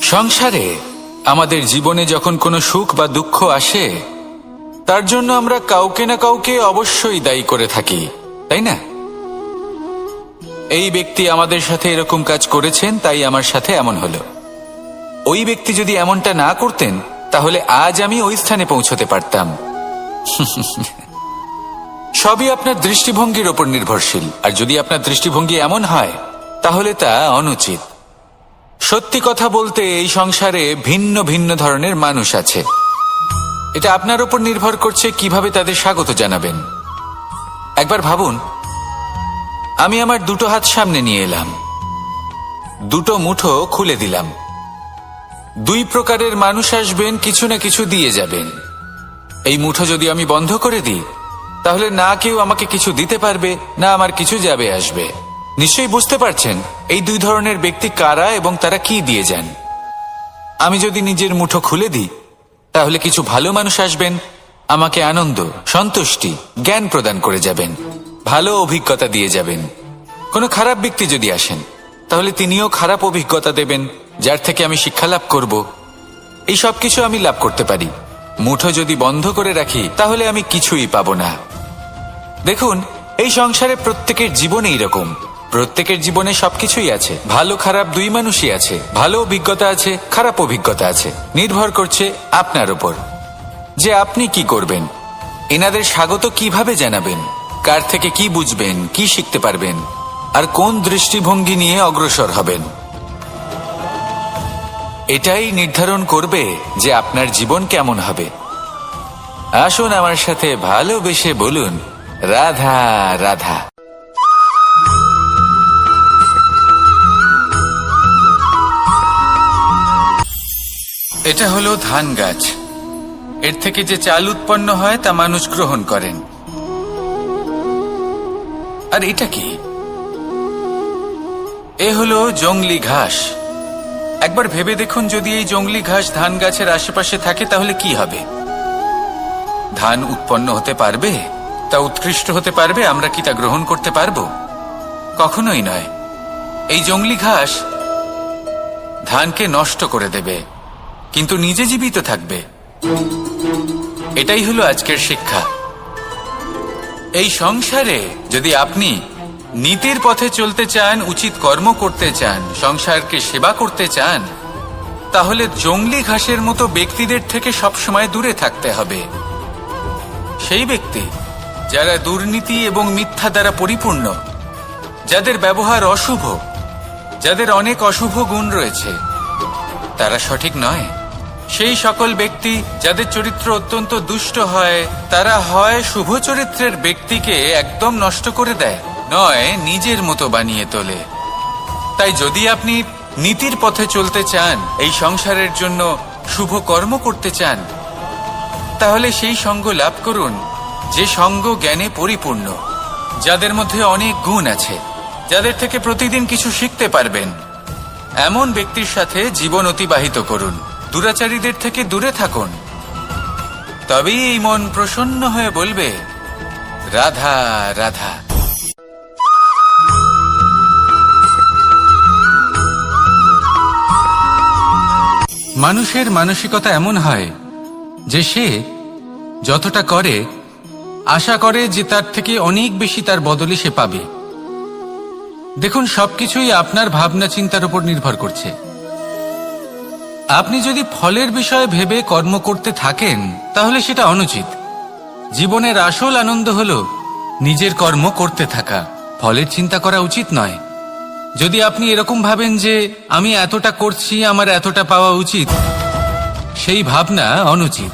সংসারে আমাদের জীবনে যখন কোনো সুখ বা দুঃখ আসে, তার জন্য আমরা কাউকে না কাউকে অবশ্যই দায়ী করে থাকি, তাই না? এই ব্যক্তি আমাদের সাথে এরকম কাজ করেছেন, তাই আমার সাথে এমন হলো। ওই ব্যক্তি যদি এমনটা না করতেন, তাহলে আজ আমি ওই স্থানে পৌঁছতে পারতাম। সবই আপনার দৃষ্টিভঙ্গির ওপর নির্ভরশীল, আর যদি আপনার দৃষ্টিভঙ্গি এমন হয়, তাহলে তা অনুচিত। সত্যি কথা বলতে, এই সংসারে ভিন্ন ভিন্ন ধরনের মানুষ আছে। এটা আপনার ওপর নির্ভর করছে কিভাবে তাদের স্বাগত জানাবেন। একবার ভাবুন, আমি আমার দুটো হাত সামনে নিয়ে এলাম, দুটো মুঠো খুলে দিলাম। দুই প্রকারের মানুষ আসবেন, কিছু না কিছু দিয়ে যাবেন। এই মুঠো যদি আমি বন্ধ করে দিই, তাহলে না কেউ আমাকে কিছু দিতে পারবে, না আমার কিছু যাবে আসবে। নিশ্চয়ই বুঝতে পারছেন এই দুই ধরনের ব্যক্তি কারা এবং তারা কি দিয়ে যান। আমি যদি নিজের মুঠো খুলে দিই, তাহলে কিছু ভালো মানুষ আসবেন, আমাকে আনন্দ, সন্তুষ্টি, জ্ঞান প্রদান করে যাবেন, ভালো অভিজ্ঞতা দিয়ে যাবেন। কোনো খারাপ ব্যক্তি যদি আসেন, তাহলে তিনিও খারাপ অভিজ্ঞতা দেবেন, যার থেকে আমি শিক্ষা লাভ করব। এই সব কিছু আমি লাভ করতে পারি। মুঠো যদি বন্ধ করে রাখি, তাহলে আমি কিছুই পাবো না। দেখুন, এই সংসারে প্রত্যেকের জীবনে এইরকম। প্রত্যেকের জীবনে সবকিছুই আছে, ভালো খারাপ দুই মানুষই আছে। ভালো অভিজ্ঞতা আছে, খারাপ অভিজ্ঞতা আছে। নির্ভর করছে আপনার উপর যে আপনি কি করবেন, এনাদের স্বাগত কিভাবে জানাবেন, কার থেকে কি বুঝবেন, কি শিখতে পারবেন, আর কোন দৃষ্টিভঙ্গি নিয়ে অগ্রসর হবেন। এটাই নির্ধারণ করবে যে আপনার জীবন কেমন হবে। আসুন আমার সাথে ভালোবেসে বলুন রাধা রাধা। এটা হলো ধান গাছ। এর থেকে যে চাল উৎপন্ন হয় তা মানুষ গ্রহণ করেন। আর এটা কি? এ হলো জংলি ঘাস। একবার ভেবে দেখুন, যদি এই জংলি ঘাস ধান গাছের আশেপাশে থাকে, তাহলে কি হবে? ধান উৎপন্ন হতে পারবে? তা উৎকৃষ্ট হতে পারবে? আমরা কি তা গ্রহণ করতে পারবো? কখনোই নয়। এই জংলি ঘাস ধানকে নষ্ট করে দেবে, কিন্তু নিজে জীবিত থাকবে। এটাই হলো আজকের শিক্ষা। এই সংসারে যদি আপনি নীতির পথে চলতে চান, উচিত কর্ম করতে চান, সংসারকে সেবা করতে চান, তাহলে জংলি ঘাসের মতো ব্যক্তিদের থেকে সবসময় দূরে থাকতে হবে। সেই ব্যক্তি যারা দুর্নীতি এবং মিথ্যা দ্বারা পরিপূর্ণ, যাদের ব্যবহার অশুভ, যাদের অনেক অশুভ গুণ রয়েছে, তারা সঠিক নয়। সেই সকল ব্যক্তি যাদের চরিত্র অত্যন্ত দুষ্ট হয়, তারা হয় শুভ চরিত্রের ব্যক্তিকে একদম নষ্ট করে দেয়, নয় নিজের মতো বানিয়ে তোলে। তাই যদি আপনি নীতির পথে চলতে চান, এই সংসারের জন্য শুভ কর্ম করতে চান, তাহলে সেই সঙ্গ লাভ করুন যে সঙ্গ জ্ঞানে পরিপূর্ণ, যাদের মধ্যে অনেক গুণ আছে, যাদের থেকে প্রতিদিন কিছু শিখতে পারবেন। এমন ব্যক্তির সাথে জীবন অতিবাহিত করুন। দুরাচারীদের থেকে দূরে থাকুন। তবেই এই মন প্রসন্ন হয়ে বলবে রাধা রাধা। মানুষের মানসিকতা এমন হয় যে সে যতটা করে, আশা করে যে তার থেকে অনেক বেশি তার বদলে সে পাবে। দেখুন, সবকিছুই আপনার ভাবনা চিন্তার উপর নির্ভর করছে। আপনি যদি ফলের বিষয়ে ভেবে কর্ম করতে থাকেন, তাহলে সেটা অনুচিত। জীবনের আসল আনন্দ হলো নিজের কর্ম করতে থাকা, ফলের চিন্তা করা উচিত নয়। যদি আপনি এরকম ভাবেন যে আমি এতটা করছি, আমার এতটা পাওয়া উচিত, সেই ভাবনা অনুচিত।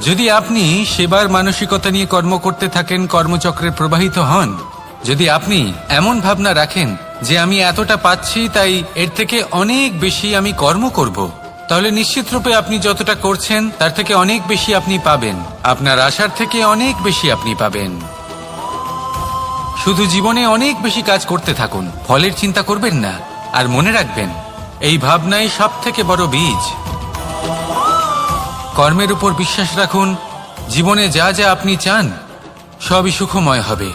যদি আপনি সেবার মানসিকতা নিয়ে কর্ম করতে থাকেন, কর্মচক্রে প্রবাহিত হন, যদি আপনি এমন ভাবনা রাখেন যে আমি এতটা পাচ্ছি, তাই এর থেকে অনেক বেশি আমি কর্ম করব, তাহলে নিশ্চিতরূপে আপনি যতটা করছেন তার থেকে অনেক বেশি আপনি পাবেন। আপনার আশার থেকে অনেক বেশি আপনি পাবেন। শুধু জীবনে অনেক বেশি কাজ করতে থাকুন, ফলের চিন্তা করবেন না। আর মনে রাখবেন, এই ভাবনাই সব থেকে বড় বীজ। কর্মের উপর বিশ্বাস রাখুন, জীবনে যা যা আপনি চান সবই সুখময় হবে।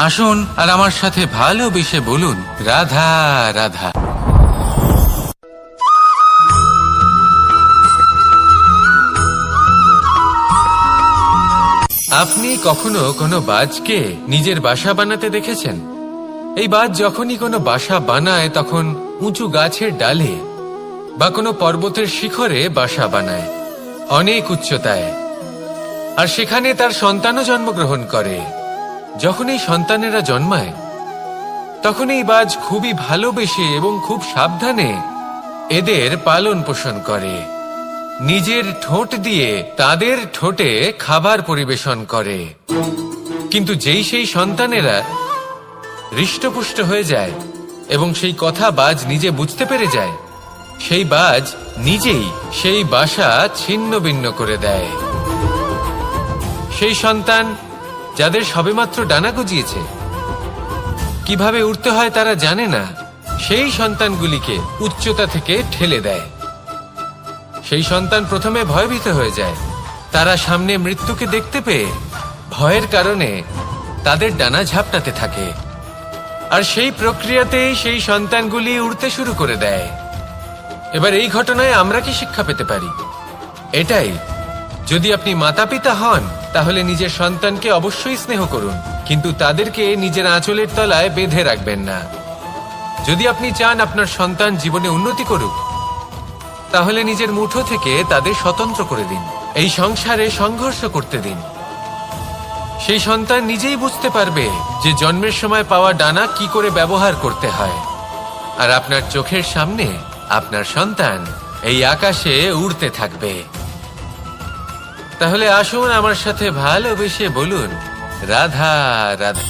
আসুন আর আমার সাথে ভালোবেসে বলুন, রাধা রাধা। আপনি কখনো কোনো বাজকে নিজের বাসা বানাতে দেখেছেন? এই বাজ যখনই কোনো বাসা বানায় তখন উঁচু গাছের ডালে বা কোনো পর্বতের শিখরে বাসা বানায়, অনেক উচ্চতায়। আর সেখানে তার সন্তানও জন্মগ্রহণ করে। যখন এই সন্তানেরা জন্মায় তখন এই বাজ খুবই ভালোবেসে এবং খুব সাবধানে এদের পালন পোষণ করে। নিজের ঠোঁট দিয়ে তাদের ঠোঁটে খাবার পরিবেশন করে। কিন্তু যেই সেই সন্তানেরা হৃষ্টপুষ্ট হয়ে যায় এবং সেই কথা বাজ নিজে বুঝতে পেরে যায়, সেই বাজ নিজেই সেই বাসা ছিন্ন ভিন্ন করে দেয়। সেই সন্তান যাদের সবেমাত্র ডানা গজিয়েছে, কিভাবে উড়তে হয় তারা জানে না, সেই সন্তানগুলিকে উচ্চতা থেকে ঠেলে দেয়। সেই সন্তান প্রথমে ভয়ভীত হয়ে যায়। তারা সামনে মৃত্যুকে দেখতে পেয়ে ভয়ের কারণে তাদের ডানা ঝাপটাতে থাকে। আর সেই প্রক্রিয়াতেই সেই সন্তানগুলি উড়তে শুরু করে দেয়। এবার এই ঘটনায় আমরা কি শিক্ষা পেতে পারি? এটাই, যদি আপনি মাতা পিতা হন তাহলে নিজের সন্তানকে অবশ্যই স্নেহ করুন, কিন্তু তাদেরকে নিজের আঁচলের তলায় বেঁধে রাখবেন না। যদি আপনি চান আপনার সন্তান জীবনে উন্নতি করুক, তাহলে নিজের মুঠো থেকে তাদের স্বতন্ত্র করে দিন। এই সংসারে সংঘর্ষ করতে দিন। সেই সন্তান নিজেই বুঝতে পারবে যে জন্মের সময় পাওয়া ডানা কি করে ব্যবহার করতে হয়। আর আপনার চোখের সামনে আপনার সন্তান এই আকাশে উড়তে থাকবে। তাহলে আসুন আমার সাথে ভালোবেসে বলুন, রাধা রাধা।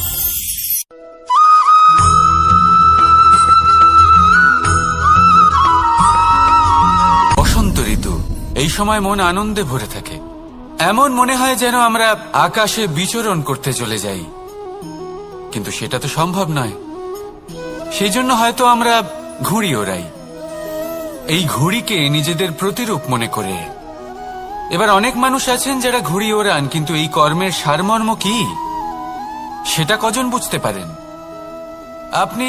বসন্ত ঋতু, এই সময় মন আনন্দে ভরে থাকে। এমন মনে হয় যেন আমরা আকাশে বিচরণ করতে চলে যাই, কিন্তু সেটা তো সম্ভব নয়। সেই জন্য হয়তো আমরা ঘুড়ি ওড়াই, এই ঘুড়িকে নিজেদের প্রতিরূপ মনে করে। এবার অনেক মানুষ আছেন যারা ঘুড়ি ওড়ান, কিন্তু এই কর্মের সারমর্ম কি সেটা কজন বুঝতে পারেন? আপনি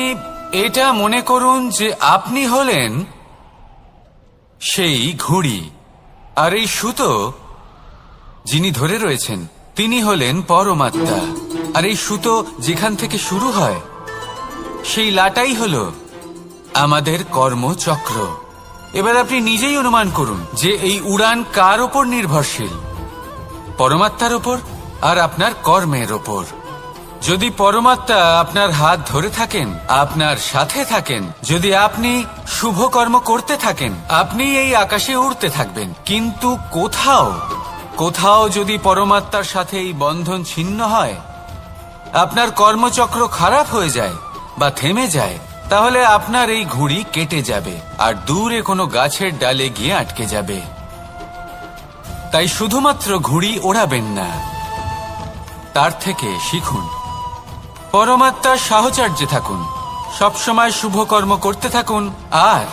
এটা মনে করুন যে আপনি হলেন সেই ঘুড়ি, আর এই সুতো যিনি ধরে রয়েছেন তিনি হলেন পরমাত্মা। আর এই সুতো যেখান থেকে শুরু হয় সেই লাটাই হল আমাদের কর্মচক্র। এবার আপনি নিজেই অনুমান করুন যে এই উড়ান কার ওপর নির্ভরশীল? পরমাত্মার ওপর আর আপনার কর্মের ওপর। যদি পরমাত্মা আপনার হাত ধরে থাকেন, আপনার সাথে থাকেন, যদি আপনি শুভ কর্ম করতে থাকেন, আপনি এই আকাশে উড়তে থাকবেন। কিন্তু কোথাও যদি পরমাত্মার সাথে এই বন্ধন ছিন্ন হয়, আপনার কর্মচক্র খারাপ হয়ে যায় বা থেমে যায়, তাহলে আপনার এই ঘুড়ি কেটে যাবে আর দূরে কোনো গাছের ডালে গিয়ে আটকে যাবে। তাই শুধুমাত্র ঘুড়ি ওড়াবেন না, তার থেকে শিখুন। পরমাত্মার সাহচর্যে থাকুন, সবসময় শুভ কর্ম করতে থাকুন আর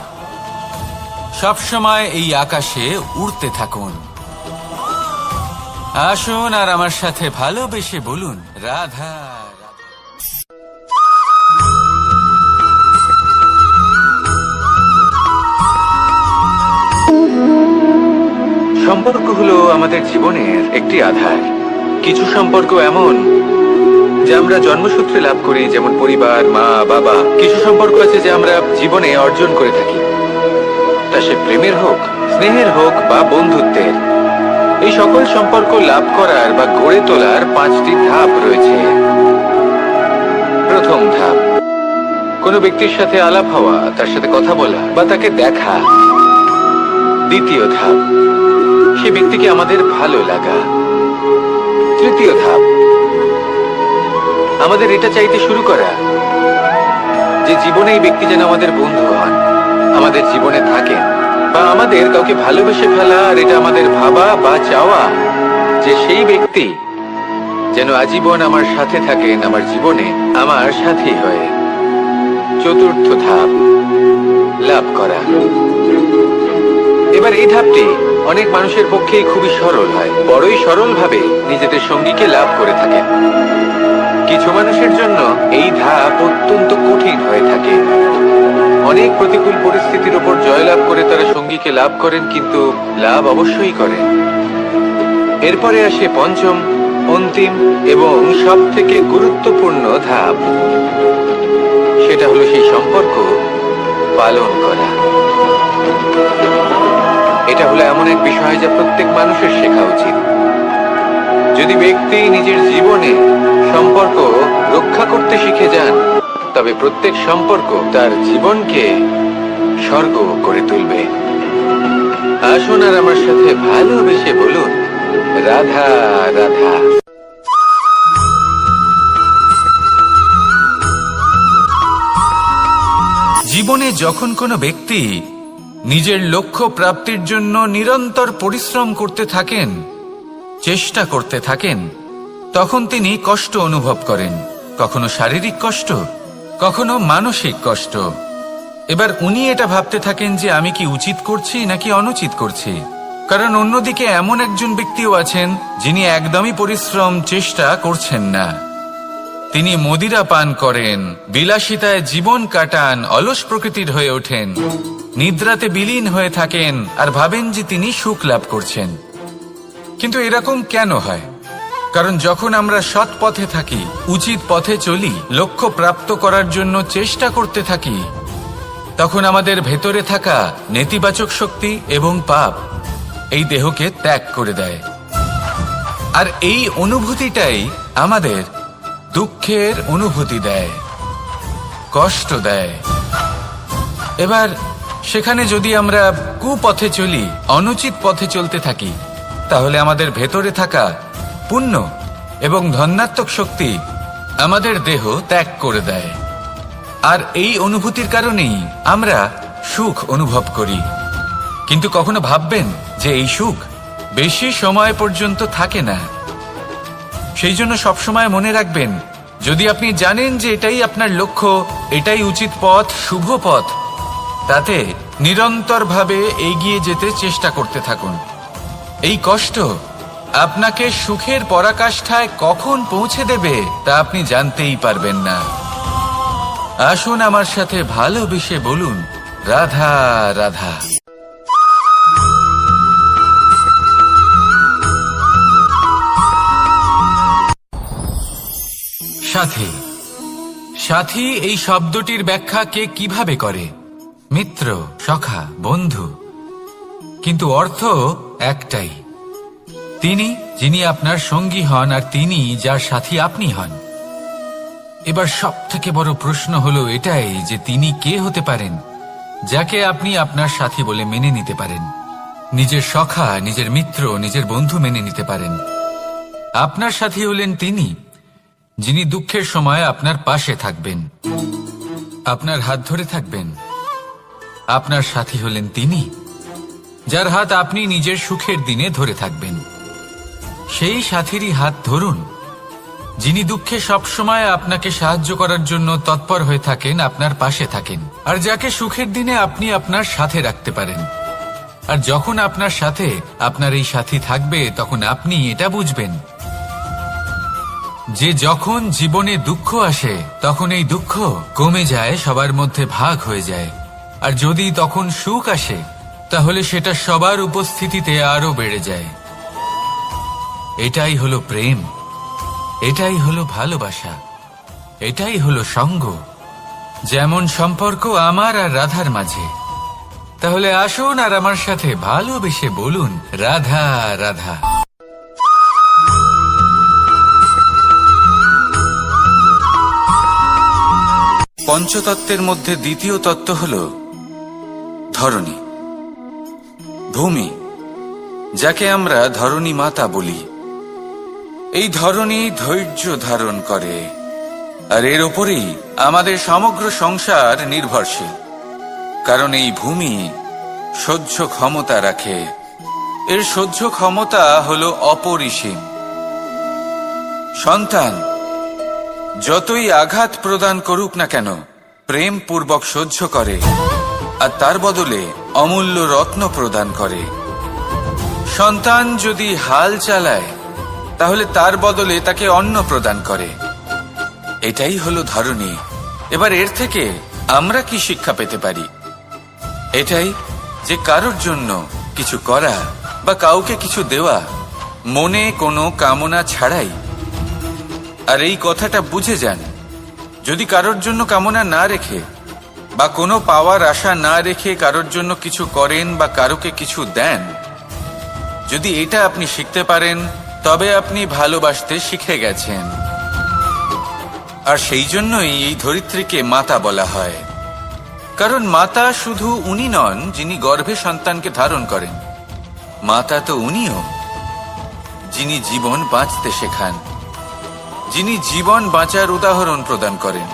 সবসময় এই আকাশে উড়তে থাকুন। আসুন আর আমার সাথে ভালোবেসে বলুন, রাধা রাধা। সম্পর্ক হলো আমাদের জীবনের একটি আধার। কিছু সম্পর্ক এমন যে আমরা জন্মসূত্রে লাভ করি, যেমন পরিবার, মা বাবা। কিছু সম্পর্ক আছে যে আমরা জীবনে অর্জন করে থাকি, তা সে প্রেমের হোক, স্নেহের হোক বা বন্ধুত্বের। এই সকল সম্পর্ক লাভ করার বা গড়ে তোলার 5টি ধাপ রয়েছে। প্রথম ধাপ, কোনো ব্যক্তির সাথে আলাপ হওয়া, তার সাথে কথা বলা বা তাকে দেখা। দ্বিতীয় ধাপ, সে ব্যক্তিকে আমাদের ভালো লাগা। তৃতীয় ধাপ, আমাদের এটা চাইতে শুরু করা যে জীবনে এই ব্যক্তি যেন আমাদের বন্ধু হন, আমাদের জীবনে থাকেন, বা আমাদের কাউকে ভালোবেসে ফেলা। আর এটা আমাদের ভাবা বা চাওয়া যে সেই ব্যক্তি যেন আজীবন আমার সাথে থাকেন, আমার জীবনে আমার সাথী হয়ে। চতুর্থ ধাপ, লাভ করা। এবার এই ধাপটি অনেক মানুষের পক্ষেই খুবই সরল হয়, বড়ই সরলভাবে নিজেদের সঙ্গীকে লাভ করে থাকেন। কিছু মানুষের জন্য এই ধাপ অত্যন্ত কঠিন হয়ে থাকে। অনেক প্রতিকূল পরিস্থিতির উপর জয়লাভ করে তারা সঙ্গীকে লাভ করেন, কিন্তু লাভ অবশ্যই করেন। এরপরে আসে পঞ্চম, অন্তিম এবং সব থেকে গুরুত্বপূর্ণ ধাপ। সেটা হলো সেই সম্পর্ক পালন করা। এটা হলো এমন এক বিষয় যা প্রত্যেক মানুষের শেখা উচিত। যদি ব্যক্তি নিজের জীবনে সম্পর্ক রক্ষা করতে শিখে যান, তবে প্রত্যেক সম্পর্ক তার জীবনকে স্বর্গ করে তুলবে। আসুন আর আমার সাথে ভালোবেসে বলুন, রাধা রাধা। জীবনে যখন কোনো ব্যক্তি নিজের লক্ষ্য প্রাপ্তির জন্য নিরন্তর পরিশ্রম করতে থাকেন, চেষ্টা করতে থাকেন, তখন তিনি কষ্ট অনুভব করেন। কখনো শারীরিক কষ্ট, কখনো মানসিক কষ্ট। এবার উনি এটা ভাবতে থাকেন যে আমি কি উচিত করছি নাকি অনুচিত করছি। কারণ অন্যদিকে এমন একজন ব্যক্তিও আছেন যিনি একদমই পরিশ্রম চেষ্টা করছেন না। তিনি মদিরা পান করেন, বিলাসিতায় জীবন কাটান, অলস প্রকৃতির হয়ে ওঠেন, নিদ্রাতে বিলীন হয়ে থাকেন আর ভাবেন যে তিনি সুখ লাভ করছেন। কিন্তু এরকম কেন হয়? কারণ যখন আমরা সৎ পথে থাকি, উচিত পথে চলি, লক্ষ্য প্রাপ্ত করার জন্য চেষ্টা করতে থাকি, তখন আমাদের ভেতরে থাকা নেতিবাচক শক্তি এবং পাপ এই দেহকে ত্যাগ করে দেয়। আর এই অনুভূতিটাই আমাদের দুঃখের অনুভূতি দেয়, কষ্ট দেয়। এবার সেখানে যদি আমরা কুপথে চলি, অনুচিত পথে চলতে থাকি, তাহলে আমাদের ভেতরে থাকা পুণ্য এবং ধনাত্মক শক্তি আমাদের দেহ ত্যাগ করে দেয়। আর এই অনুভূতির কারণেই আমরা সুখ অনুভব করি। কিন্তু কখনো ভাববেন যে এই সুখ বেশি সময় পর্যন্ত থাকে না। সেই জন্য সবসময় মনে রাখবেন, যদি আপনি জানেন যে এটাই আপনার লক্ষ্য, এটাই উচিত পথ, শুভ পথ, তাতে নিরন্তরভাবে এগিয়ে যেতে চেষ্টা করতে থাকুন। এই কষ্ট আপনাকে সুখের পরাকাষ্ঠায় কখন পৌঁছে দেবে তা আপনি জানতেই পারবেন না। আসুন আমার সাথে ভালোবেসে বলুন, রাধা রাধা। সাথী। সাথী এই শব্দটির ব্যাখ্যা কে কিভাবে করে? মিত্র, সখা, বন্ধু। কিন্তু অর্থ একটাই, তিনি যিনি আপনার সঙ্গী হন আর তিনি যার সাথী আপনি হন। এবার সব থেকে বড় প্রশ্ন হলো এটাই যে তিনি কে হতে পারেন যাকে আপনি আপনার সাথী বলে মেনে নিতে পারেন, নিজের সখা, নিজের মিত্র, নিজের বন্ধু মেনে নিতে পারেন। আপনার সাথী হলেন তিনি যিনি দুঃখের সময় আপনার পাশে থাকবেন, আপনার হাত ধরে থাকবেন। আপনার সাথী হলেন তিনি যার হাত আপনি নিজের সুখের দিনে ধরে থাকবেন। সেই সাথীরই হাত ধরুন যিনি দুঃখে সবসময় আপনাকে সাহায্য করার জন্য তৎপর হয়ে থাকেন, আপনার পাশে থাকেন, আর যাকে সুখের দিনে আপনি আপনার সাথে রাখতে পারেন। আর যখন আপনার সাথে আপনার এই সাথী থাকবে, তখন আপনি এটা বুঝবেন যে যখন জীবনে দুঃখ আসে, তখন এই দুঃখ কমে যায়, সবার মধ্যে ভাগ হয়ে যায়। আর যদি তখন সুখ আসে, তাহলে সেটা সবার উপস্থিতিতে আরো বেড়ে যায়। এটাই হলো প্রেম, এটাই হলো ভালোবাসা, এটাই হলো সঙ্গ। যেমন সম্পর্ক আমার আর রাধার মাঝে। তাহলে আসুন আর আমার সাথে ভালোবেসে বলুন, রাধা রাধা। পঞ্চতত্ত্বের মধ্যে দ্বিতীয় তত্ত্ব হল ধরণী, ভূমি, যাকে আমরা ধরণী মাতা বলি। এই ধরণী ধৈর্য ধারণ করে, আর এর ওপরেই আমাদের সমগ্র সংসার নির্ভরশীল। কারণ এই ভূমি সহ্য ক্ষমতা রাখে, এর সহ্য ক্ষমতা হল অপরিসীম। সন্তান যতই আঘাত প্রদান করুক না কেন, প্রেম পূর্বক সহ্য করে আর তার বদলে অমূল্য রত্ন প্রদান করে। সন্তান যদি হাল চালায় তাহলে তার বদলে তাকে অন্ন প্রদান করে। এটাই হলো ধরনী। এবার এর থেকে আমরা কি শিক্ষা পেতে পারি? এটাই যে কারোর জন্য কিছু করা বা কাউকে কিছু দেওয়া মনে কোনো কামনা ছাড়াই। আর এই কথাটা বুঝে যান, যদি কারোর জন্য কামনা না রেখে বা কোনো পাওয়ার আশা না রেখে কারোর জন্য কিছু করেন বা কারোকে কিছু দেন, যদি এটা আপনি শিখতে পারেন তবে আপনি ভালোবাসতে শিখে গেছেন। আর সেই জন্যই এই ধরিত্রীকে মাতা বলা হয়। কারণ মাতা শুধু উনি নন যিনি গর্ভে সন্তানকে ধারণ করেন, মাতা তো উনিও যিনি জীবন বাঁচতে শেখান, যিনি জীবন বাঁচার উদাহরণ প্রদান করেন।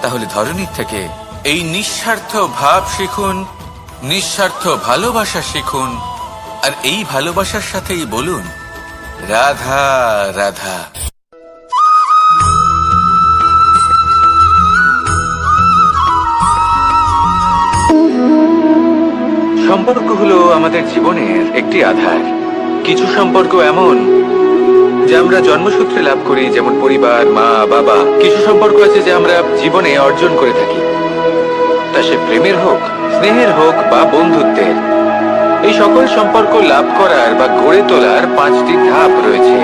তাহলে ধরনীর থেকে এই নিঃস্বার্থ ভাব শিখুন, নিঃস্বার্থ ভালোবাসা শিখুন, আর এই ভালোবাসার সাথেই বলুন রাধা রাধা। সম্পর্ক হলো আমাদের জীবনের একটি আধার। কিছু সম্পর্ক এমন যে আমরা জন্মসূত্রে লাভ করি, যেমন পরিবার, মা বাবা। কিছু সম্পর্ক আছে যে আমরা জীবনে অর্জন করে থাকি, তা সে প্রেমের হোক, স্নেহের হোক বা বন্ধুত্বের। এই সকল সম্পর্ক লাভ করার বা গড়ে তোলার 5টি ধাপ রয়েছে।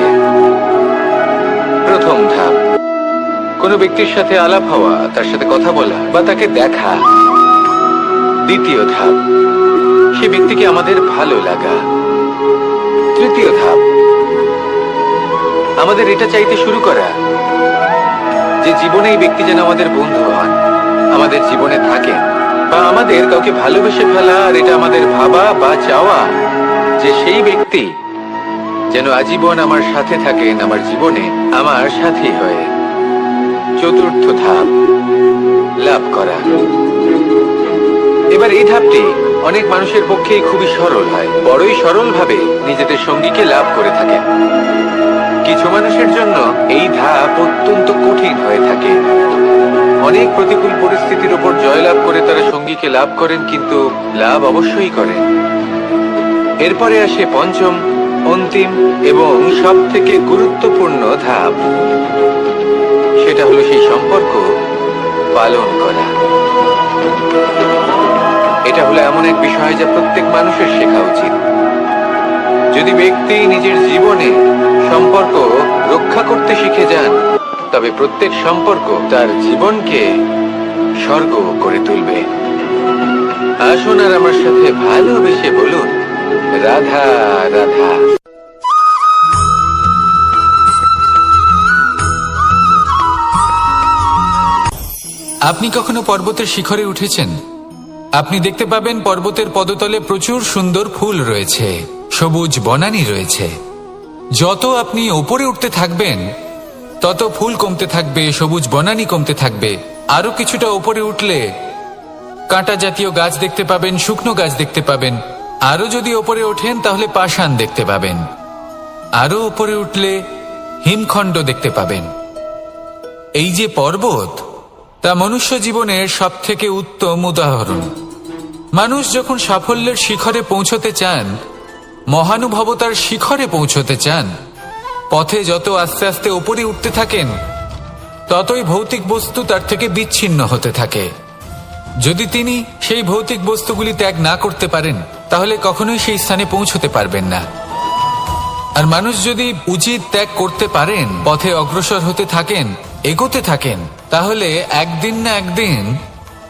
প্রথম ধাপ, কোনো ব্যক্তির সাথে আলাপ হওয়া, তার সাথে কথা বলা বা তাকে দেখা। দ্বিতীয় ধাপ, সে ব্যক্তিকে আমাদের ভালো লাগা। তৃতীয় ধাপ, আমাদের এটা চাইতে শুরু করা যে জীবনে এই ব্যক্তি যেন আমাদের বন্ধু হন, আমাদের জীবনে থাকেন, বা আমাদের কাউকে ভালোবেসে ফেলা আর এটা আমাদের ভাবা বা চাওয়া যে সেই ব্যক্তি যেন আজীবন আমার সাথে থাকেন, আমার জীবনে আমার সাথী হয়ে। চতুর্থ ধাপ, লাভ করা। এবার এই ধাপটি অনেক মানুষের পক্ষেই খুবই সরল হয়, বড়ই সরল ভাবে নিজেদের সঙ্গীকে লাভ করে থাকেন। কিছু মানুষের জন্য এই ধাপ অত্যন্ত কঠিন হয়ে থাকে। অনেক প্রতিকূল পরিস্থিতির উপর জয়লাভ করে তারা সঙ্গীকে লাভ করেন, কিন্তু লাভ অবশ্যই করেন। এরপরে আসে পঞ্চম, অন্তিম এবং সব থেকে গুরুত্বপূর্ণ ধাপ। সেটা হলো সেই সম্পর্ক পালন করা। এটা হলো এমন এক বিষয় যা প্রত্যেক মানুষের শেখা উচিত। যদি ব্যক্তি নিজের জীবনে সম্পর্ক রক্ষা করতে শিখে যান, তবে প্রত্যেক সম্পর্ক তার জীবনকে স্বর্গ করে তুলবে। আসুন আর আমার সাথে ভালোবেসে বলুন রাধা রাধা। আপনি কখনো পর্বতের শিখরে উঠেছেন? আপনি দেখতে পাবেন পর্বতের পদতলে প্রচুর সুন্দর ফুল রয়েছে, সবুজ বনানী রয়েছে। যত আপনি ওপরে উঠতে থাকবেন তত ফুল কমতে থাকবে, সবুজ বনানী কমতে থাকবে। আরো কিছুটা ওপরে উঠলে কাঁটা জাতীয় গাছ দেখতে পাবেন, শুকনো গাছ দেখতে পাবেন। আরো যদি ওপরে ওঠেন তাহলে পাষাণ দেখতে পাবেন। আরো ওপরে উঠলে হিমখণ্ড দেখতে পাবেন। এই যে পর্বত, তা মনুষ্য জীবনের সব থেকে উত্তম উদাহরণ। মানুষ যখন সাফল্যের শিখরে পৌঁছতে চান, মহানুভবতার শিখরে পৌঁছতে চান, পথে যত আস্তে আস্তে উপরে উঠতে থাকেন ততই ভৌতিক বস্তু তার থেকে বিচ্ছিন্ন হতে থাকে। যদি তিনি সেই ভৌতিক বস্তুগুলি ত্যাগ না করতে পারেন তাহলে কখনোই সেই স্থানে পৌঁছতে পারবেন না। আর মানুষ যদি উচিত ত্যাগ করতে পারেন, পথে অগ্রসর হতে থাকেন, এগোতে থাকেন, তাহলে একদিন না একদিন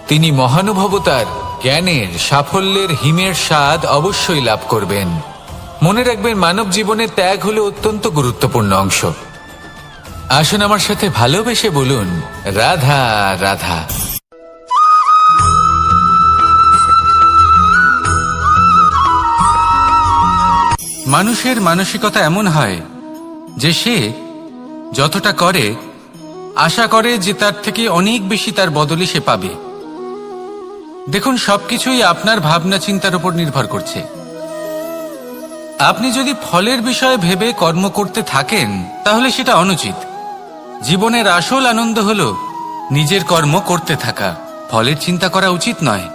তিনি মহানুভবতার, জ্ঞানের, সাফল্যের হিমের স্বাদ অবশ্যই লাভ করবেন। মনে রাখবেন, মানব জীবনে ত্যাগ হলো অত্যন্ত গুরুত্বপূর্ণ অংশ। আসুন আমার সাথে ভালোবেসে বলুন রাধা রাধা। মানুষের মানসিকতা এমন হয় যে সে যতটা করে আশা করে যে তার থেকে অনেক বেশি তার বদলে সে পাবে। দেখুন, সবকিছুই আপনার ভাবনা চিন্তার উপর নির্ভর করছে। আপনি যদি ফলের বিষয়ে ভেবে কর্ম করতে থাকেন তাহলে সেটা অনুচিত। জীবনের আসল আনন্দ হলো নিজের কর্ম করতে থাকা, ফলের চিন্তা করা উচিত নয়।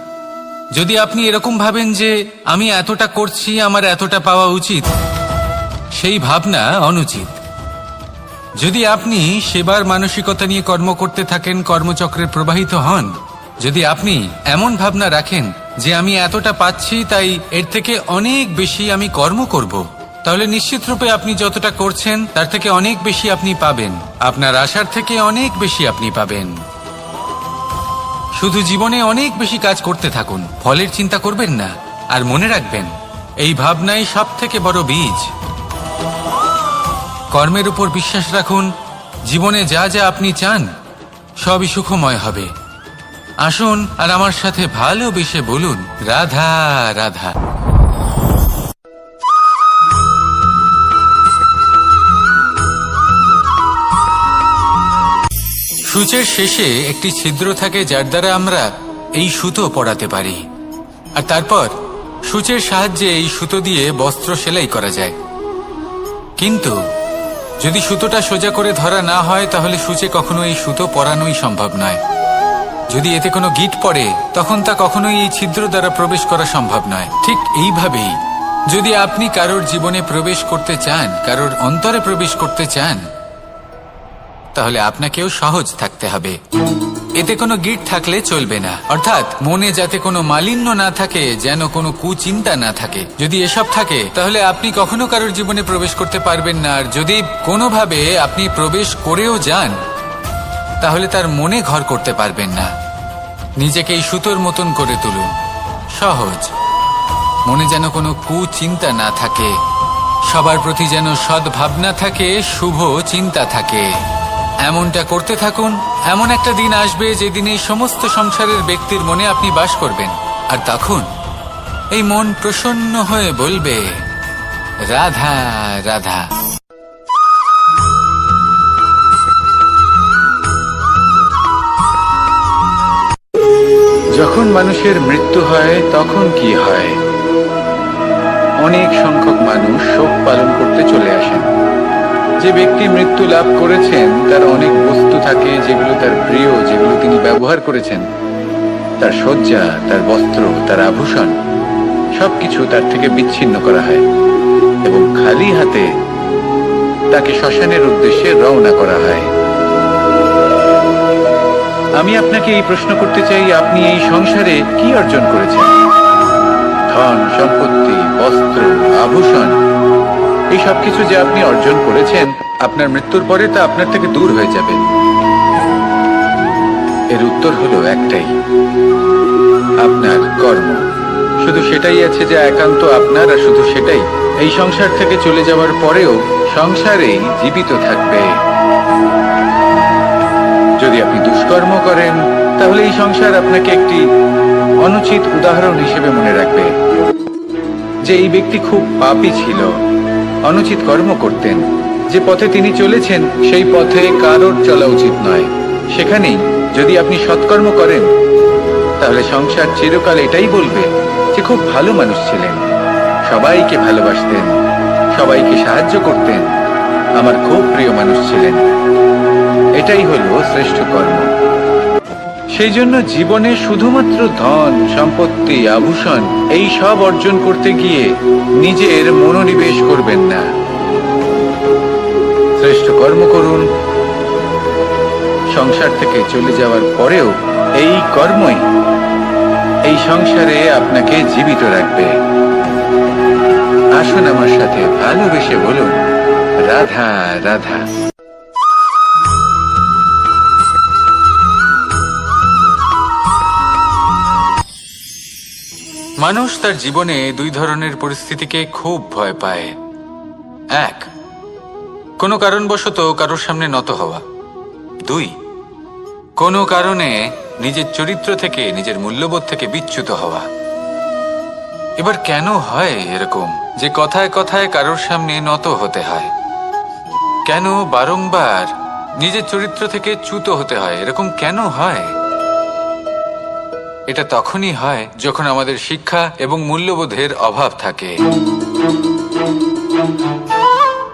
যদি আপনি এরকম ভাবেন যে আমি এতটা করছি, আমার এতটা পাওয়া উচিত, সেই ভাবনা অনুচিত। যদি আপনি সেবার মানসিকতা নিয়ে কর্ম করতে থাকেন, কর্মচক্রে প্রবাহিত হন, যদি আপনি এমন ভাবনা রাখেন যে আমি এতটা পাচ্ছি, তাই এর থেকে অনেক বেশি আমি কর্ম করব, তাহলে নিশ্চিত রূপে আপনি যতটা করছেন তার থেকে অনেক বেশি আপনি পাবেন। আপনার আশার থেকে অনেক বেশি আপনি পাবেন। শুধু জীবনে অনেক বেশি কাজ করতে থাকুন, ফলের চিন্তা করবেন না। আর মনে রাখবেন, এই ভাবনাই সব থেকে বড় বীজ। কর্মের উপর বিশ্বাস রাখুন। জীবনে যা যা আপনি চান সবই সুখময় হবে। আসুন আর আমার সাথে ভালোবেসে বলুন, রাধা রাধা। সূচের শেষে একটি ছিদ্র থাকে, যার দ্বারা আমরা এই সুতো পরাতে পারি। আর তারপর সূচের সাহায্যে এই সুতো দিয়ে বস্ত্র সেলাই করা যায়। কিন্তু যদি সুতোটা সোজা করে ধরা না হয়, তাহলে সূচে কখনো এই সুতো পরানোই সম্ভব নয়। যদি এতে কোনো গিঁট পড়ে, তখন তা কখনোই এই ছিদ্র দ্বারা প্রবেশ করা সম্ভব নয়। ঠিক এইভাবেই যদি আপনি কারোর জীবনে প্রবেশ করতে চান, কারোর অন্তরে প্রবেশ করতে চান, তাহলে আপনাকেও সহজ থাকতে হবে। এতে কোনো গিঁট থাকলে চলবে না, অর্থাৎ মনে যাতে কোনো মালিন্য না থাকে, যেন কোনো কুচিন্তা না থাকে। যদি এসব থাকে, তাহলে আপনি কখনো কারোর জীবনে প্রবেশ করতে পারবেন না। আর যদি কোনোভাবে আপনি প্রবেশ করেও যান, তাহলে তার মনে ঘর করতে পারবেন না। নিজেকে এই সুতোর মতন করে তুলুন, সহজ। মনে যেন কোনো কুচিন্তা না থাকে, সবার প্রতি যেন সদ্ভাবনা থাকে, শুভ চিন্তা থাকে। এমনটা করতে থাকুন। এমন একটা দিন আসবে যেদিন এই সমস্ত সংসারের ব্যক্তির মনে আপনি বাস করবেন। আর তখন এই মন প্রসন্ন হয়ে বলবে, রাধা রাধা। যখন মানুষের মৃত্যু হয়, তখন কি হয়? অনেক সংখ্যক মানুষ শোক পালন করতে চলে আসেন। যে ব্যক্তি মৃত্যু লাভ করেছেন, তার অনেক বস্তু থাকে যেগুলো তার প্রিয়, যেগুলো তিনি ব্যবহার করেছেন। তার শয্যা, তার বস্ত্র, তার আভূষণ, সবকিছু তার থেকে বিচ্ছিন্ন করা হয় এবং খালি হাতে তাকে শ্মশানের উদ্দেশ্যে রওনা করা হয়। আমি আপনাকে এই প্রশ্ন করতে চাই, আপনি এই সংসারে কি অর্জন করেছেন? ধন সম্পত্তি, বস্ত্র, আভূষণ, এই সবকিছু যে আপনি অর্জন করেছেন, আপনার মৃত্যুর পরে তা আপনার থেকে দূর হয়ে যাবে। এর উত্তর হলো একটাই, আপনার কর্ম। শুধু সেটাই আছে যা একান্ত আপনার, আর শুধু সেটাই এই সংসার থেকে চলে যাওয়ার পরেও সংসারেই জীবিত থাকবে। যদি আপনি দুষ্কর্ম করেন, তাহলে এই সংসার আপনাকে একটি অনুচিত উদাহরণ হিসেবে মনে রাখবে যে এই ব্যক্তি খুব পাপী ছিল, অনুচিত কর্ম করতেন। যে পথে তিনি চলেছেন, সেই পথে কারোর চলা উচিত নয়। সেখানেই যদি আপনি সৎকর্ম করেন, তাহলে সংসার চিরকাল এটাই বলবে যে খুব ভালো মানুষ ছিলেন, সবাইকে ভালোবাসতেন, সবাইকে সাহায্য করতেন, আমার খুব প্রিয় মানুষ ছিলেন। এটাই হলো শ্রেষ্ঠ কর্ম। সেই জন্য জীবনে শুধুমাত্র ধন সম্পত্তি, আভূষণ, এই সব অর্জন করতে গিয়ে নিজের মনোনিবেশ করবেন না। শ্রেষ্ঠ কর্ম করুন। সংসার থেকে চলে যাওয়ার পরেও এই কর্মই এই সংসারে আপনাকে জীবিত রাখবে। আসুন আমার সাথে ভালোবেসে বলুন, রাধা রাধা। মানুষ তার জীবনে দুই ধরনের পরিস্থিতিকে খুব ভয় পায়। এক, কোনো কারণবশত কারোর সামনে নত হওয়া। দুই, কোনো কারণে নিজের চরিত্র থেকে, নিজের মূল্যবোধ থেকে বিচ্যুত হওয়া। এবার কেন হয় এরকম যে কথায় কথায় কারোর সামনে নত হতে হয়? কেন বারংবার নিজের চরিত্র থেকে চ্যুত হতে হয়? এরকম কেন হয়? এটা তখনই হয় যখন আমাদের শিক্ষা এবং মূল্যবোধের অভাব থাকে।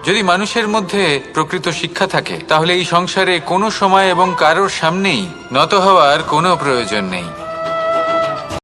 যদি মানুষের মধ্যে প্রকৃত শিক্ষা থাকে তাহলে এই সংসারে কোনো সময় এবং কারোর সামনেই নত হওয়ার কোনো প্রয়োজন নেই।